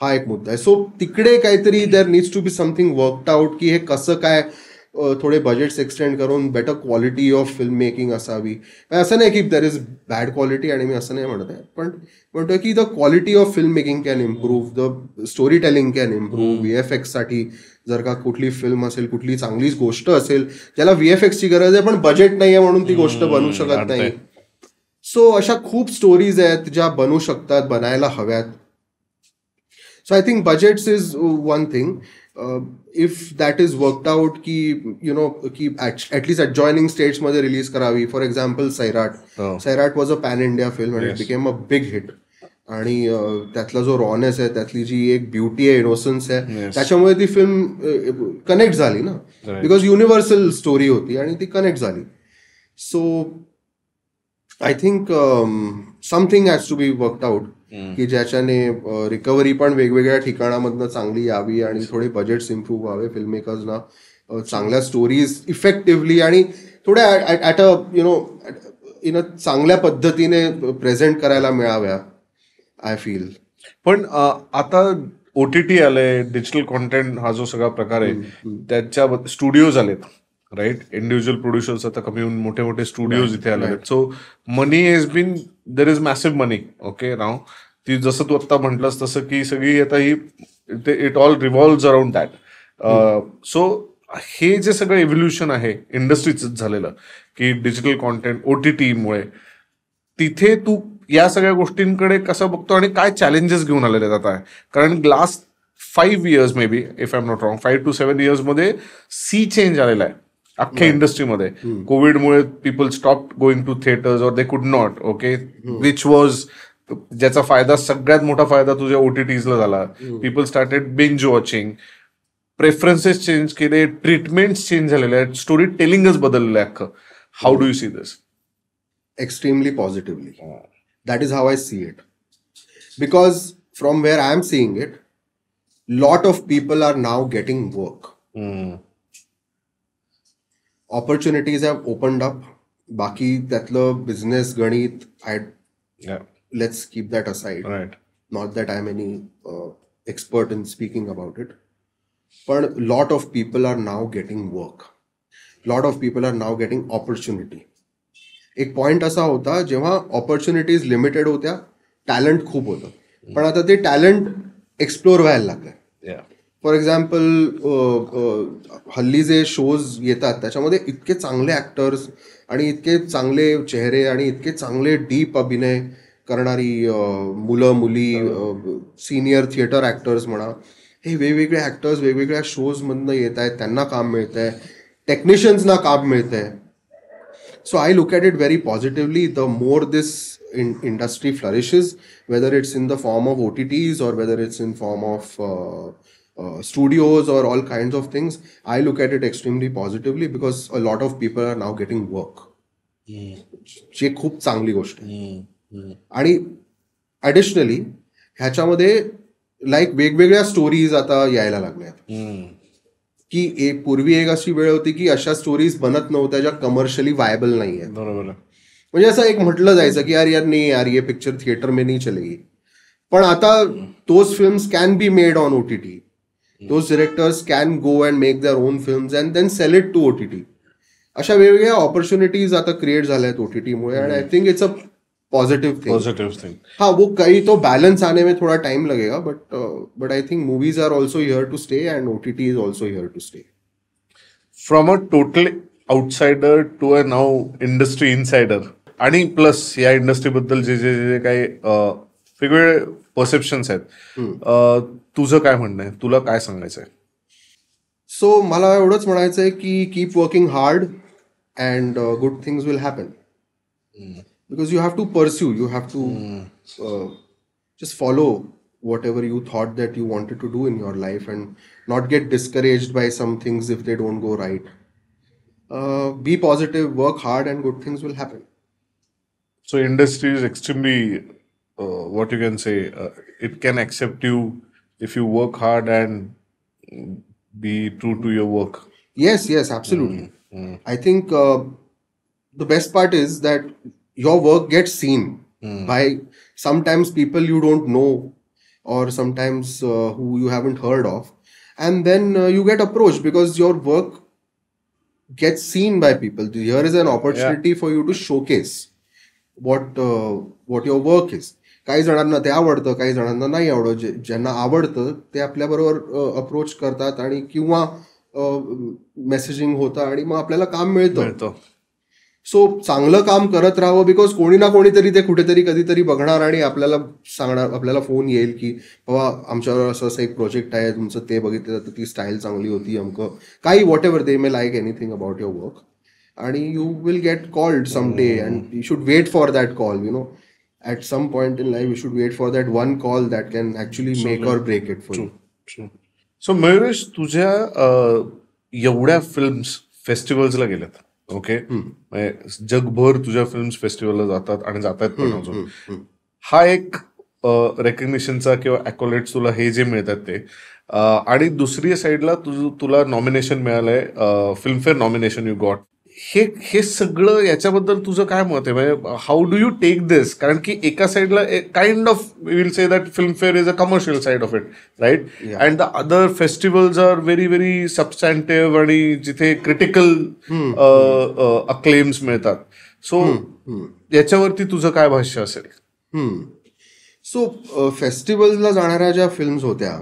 हा एक मुद्दा आहे. सो तिकडे काहीतरी there needs to be something worked out की हे कसं काय थोडे बजेट्स एक्सटेंड करून better quality of film making असावी. असं नाही की देर इज बॅड क्वालिटी आणि मी असं नाही म्हणत आहे, पण म्हणतोय की the quality of film making can improve, the story telling can improve. VFX साठी जर का कुठली फिल्म असेल, कुठली चांगलीच गोष्ट असेल ज्याला VFX ची गरज आहे पण बजेट नाही आहे म्हणून ती गोष्ट बनू शकत नाही. सो अशा खूप स्टोरीज आहेत ज्या बनू शकतात, बनायला हव्यात. So I think budgets is one thing. If that is worked out की की at least adjoining states मध्ये रिलीज करावी. For example Sairat was a pan India film and it became a big hit. आणि त्यातला जो रॉनेस आहे, त्यातली जी एक ब्युटी आहे, इनोसन्स आहे, त्याच्यामुळे ती फिल्म कनेक्ट झाली ना. बिकॉज युनिव्हर्सल स्टोरी होती आणि ती कनेक्ट झाली. So I think something has to be worked out की ज्याच्याने रिकव्हरी पण वेगवेगळ्या ठिकाणामधनं चांगली यावी आणि थोडे बजेट्स इम्प्रूव्ह व्हावे. फिल्म मेकर्सना चांगल्या स्टोरीज इफेक्टिव्हली आणि थोड्या ॲट अ इन अ चांगल्या पद्धतीने प्रेझेंट करायला मिळाव्या आय फील. पण आता OTT आलंय, डिजिटल कॉन्टेंट हा जो सगळा प्रकार आहे त्याच्या स्टुडिओज आलेत, राईट. इंडिव्हिज्युअल प्रोड्युसर्स आता कमी होऊन मोठे मोठे स्टुडिओज इथे आले आहेत. So money has been, there is massive money. Okay now ती जसं तू आता म्हटलंस तसं की सगळी आता ही it all revolves around that. So हे जे सगळं एव्होल्युशन आहे इंडस्ट्रीच झालेलं की डिजिटल कॉन्टेंट OTT मुळे, तिथे तू या सगळ्या गोष्टींकडे कसं बघतो आणि काय चॅलेंजेस घेऊन आलेले आहेत आता? कारण last 5 years maybe, if I am not wrong, 5 to 7 years मध्ये सी चेंज आलेला आहे अख्ख्या इंडस्ट्रीमध्ये. कोविडमुळे people stop going to theatres or they could not. Okay, which was ज्याचा फायदा, सगळ्यात मोठा फायदा तुझ्या OTTsला झाला. People started binge watching, preferences change केले, ट्रीटमेंट्स चेंज झालेले आहेत, स्टोरी टेलिंगच बदललेलं आहे अख्खं. How do you see this? extremely positively. That is how I see it. Because from where I am seeing it, lot of people are now getting work. Opportunities have opened up. Baki त्यातलं business गणित, let's keep that aside. Right. Not that I'm any expert in speaking about it. But lot of people are now getting work. Lot of people are now getting opportunity. एक point असा होता जेव्हा opportunities limited होत्या, talent खूप होतं, पण आता ते टॅलेंट एक्सप्लोर व्हायला लागलंय. फॉर एक्झाम्पल हल्ली जे शोज येतात त्याच्यामध्ये इतके चांगले ऍक्टर्स आणि इतके चांगले चेहरे आणि इतके चांगले डीप अभिनय करणारी मुलं मुली, सिनियर थिएटर ऍक्टर्स म्हणा, हे वेगवेगळे ऍक्टर्स वेगवेगळ्या शोज मधनं येत आहेत, त्यांना काम मिळत आहे, टेक्निशियन्सना काम मिळत आहे. So I look at it very positively. The more this industry flourishes, whether it's in the form of OTTs or whether it's in form of studios or all kinds of things, I look at it extremely positively because a lot of people are now getting work. जी खूप चांगली गोष्ट आहे. आणि additionally ह्याच्यामध्ये like वेगवेगळ्या stories आता यायला लागल्यात. की पूर्वी एक अशी वेळ होती की अशा स्टोरीज बनत नव्हत्या ज्या कमर्शियली वायबल नाही आहेत. बरोबर. म्हणजे असं एक म्हटलं जायचं की यार नाही यार ये पिक्चर थिएटर में नहीं चलेगी. पण आता those films can be made on OTT. Those directors can go and make their own films and then sell it to OTT. अशा वेगवेगळ्या ऑपॉर्च्युनिटीज आता क्रिएट झाल्या आहेत OTT मुळे. And I think it's a positive thing. हाँ, वो कहीं तो बैलेंस आने में थोड़ा टाइम लगेगा, but I think movies are also here to stay and OTT is also here to stay. From a total outsider to a now industry insider, आणि plus या इंडस्ट्रीबद्दल जे जे जे काही वेगवेगळे परसेप्शन्स आहेत, तुझं काय म्हणणं आहे, तुला काय सांगायचं आहे? सो मला एवढंच म्हणायचं आहे की keep working hard and good things will happen. Because you have to pursue, you have to just follow whatever you thought that you wanted to do in your life and not get discouraged by some things if they don't go right. Be positive, work hard, and good things will happen. So industry is extremely, what you can say, it can accept you if you work hard and be true to your work. Yes, absolutely. I think the best part is that your work gets seen by sometimes people you don't know or sometimes who you haven't heard of, and then you get approached because your work gets seen by people. Here is an opportunity for you to showcase what your work is. काही जणांना ते आवडतं, काही जणांना नाही आवडत. ज्यांना आवडतं ते आपल्याबरोबर अप्रोच करतात आणि किंवा मेसेजिंग होतं आणि मग आपल्याला काम मिळतं. सो चांगलं काम करत राहावं, बिकॉज कोणी ना कोणीतरी ते कुठेतरी कधीतरी बघणार आणि आपल्याला सांगणार, आपल्याला फोन येईल की बाबा आमच्यावर असं असं एक प्रोजेक्ट आहे, तुमचं ते बघितलं तर ती स्टाईल चांगली होती, अमकं काही whatever they may like anything about your work, आणि you will get called some day and you should wait for that call. You know, at some point in life you should wait for that one call that can actually make or break it for you. So Mayuresh, तुझ्या एवढ्या films फेस्टिवल्सला गेल्यात, okay, जगभर तुझ्या films फेस्टिवलला जातात आणि जातात पण अजून. हा एक रेकग्निशनचा किंवा ॲक्युलेट्स तुला हे जे मिळतात ते, आणि दुसरी साईडला तुला नॉमिनेशन मिळालंय, फिल्मफेअर नॉमिनेशन यू गॉट. हे सगळं याच्याबद्दल तुझं काय मत आहे? म्हणजे how do you take this? कारण की एका साईडला kind of will say that Filmfare is a commercial side of it, right, and the other festivals are very very substantive आणि जिथे क्रिटिकल अक्लेम्स मिळतात. सो याच्यावरती तुझं काय भाष्य असेल? सो फेस्टिवल्सला जाणाऱ्या ज्या फिल्म्स होत्या,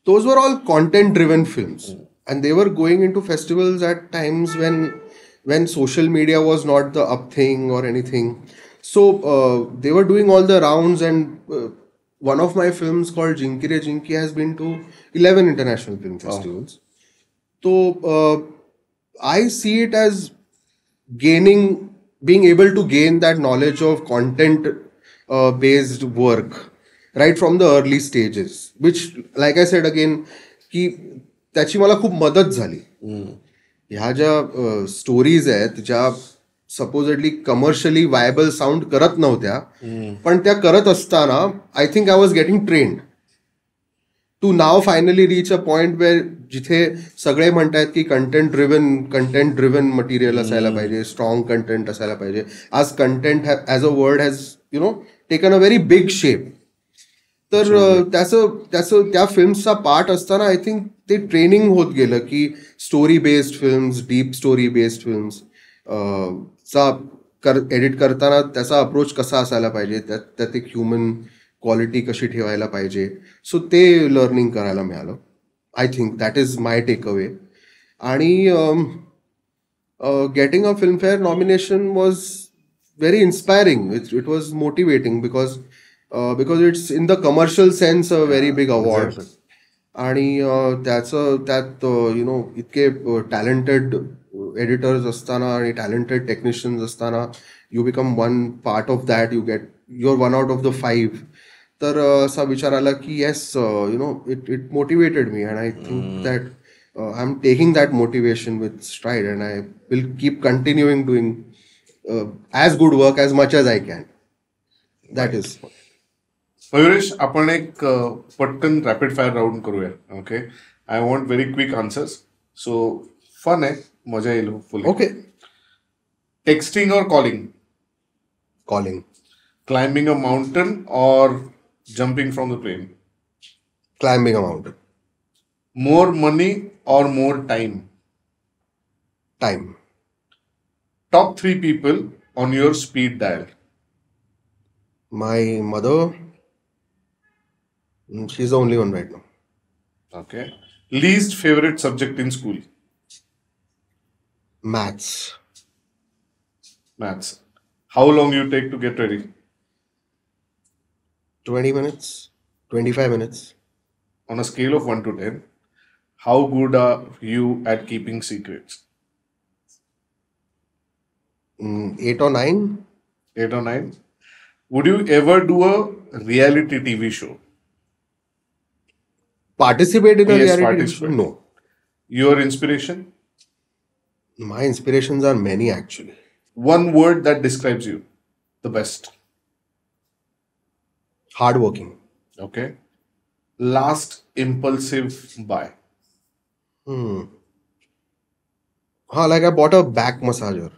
those were all content driven films, and they were going into festivals at times when social media was not the up thing or anything. So they were doing all the rounds, and one of my films called Jinki Re Jinki has been to 11 international film festivals. So I see it as being able to gain that knowledge of content based work right from the early stages, which, like I said again, की त्याची मला खूप मदत झाली. ह्या ज्या stories आहेत, ज्या सपोजेडली कमर्शियली वायबल साऊंड करत नव्हत्या, पण त्या करत असताना I think I was getting trained to now finally reach a point where जिथे सगळे म्हणतात की कंटेंट ड्रिव्हन मटेरियल असायला पाहिजे, स्ट्रॉंग कंटेंट असायला पाहिजे. आज content as a word has taken a very big shape. तर त्याचं त्या फिल्म्सचा पार्ट असताना आय थिंक ते ट्रेनिंग होत गेलं की story based films, deep story based films चा एडिट करताना त्याचा अप्रोच कसा असायला पाहिजे, त्यात एक ह्युमन क्वालिटी कशी ठेवायला पाहिजे. सो ते लर्निंग करायला मिळालं. I think that is my take away. आणि getting a Filmfare nomination was very inspiring. It was motivating because it's in the commercial sense a very big award. आणि त्यात इतके टॅलेंटेड एडिटर्स असताना आणि talented technicians असताना you become one part of that, your one out of the 5. तर असा विचार आला की yes, it motivated me and I think that I am taking that motivation with stride and I will keep continuing doing as good work as much as I can. That is. Mayuresh, आपण एक पटकन rapid fire round करूया. Okay, I want very quick answers. So fun आहे, मजा येईल hopefully. Okay. Texting और calling? Calling. Climbing a mountain और jumping from the plane? Climbing a mountain. More money और more time? Time. Top 3 people on your speed dial? My mother, she's the only one right now. Okay. Least favorite subject in school? Maths. Maths. How long you take to get ready? 20 minutes, 25 minutes. On a scale of 1 to 10, how good are you at keeping secrets? 8 or 9. 8 or 9. Would you ever do a reality TV show? Participate in a Yes, reality participate. show? No. Your inspiration? My inspirations are many actually. One word that describes you the best? Hardworking. Okay. Last impulsive buy? Like I bought a back massager.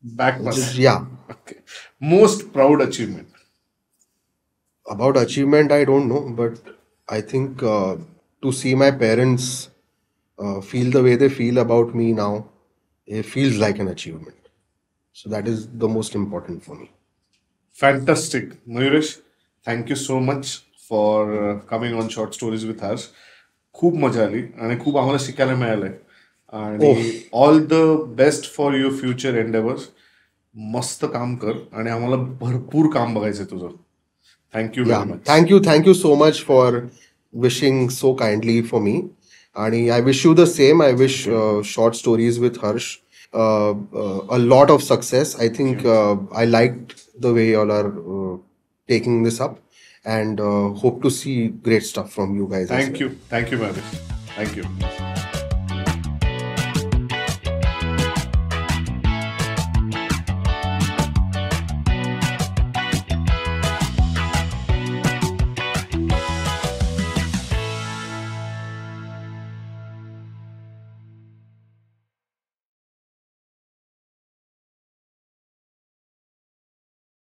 Back massage. Yeah. Okay. Most proud achievement? About achievement, I don't know, but I think to see my parents feel the way they feel about me now, it feels like an achievement. So that is the most important for me. Fantastic. Mayuresh, thank you so much for coming on Short Stories with us. खूप मजा आली आणि खूप आम्हाला शिकायला मिळालंय. आणि all the best for your future endeavours. मस्त काम कर आणि आम्हाला भरपूर काम बघायचंय तुझं. Thank you very much. Thank you so much for wishing so kindly for me. And I wish you the same. I wish Short Stories with Harsh a lot of success. I think I liked the way y'all are taking this up, and hope to see great stuff from you guys. Thank you, Mayuresh. Thank you.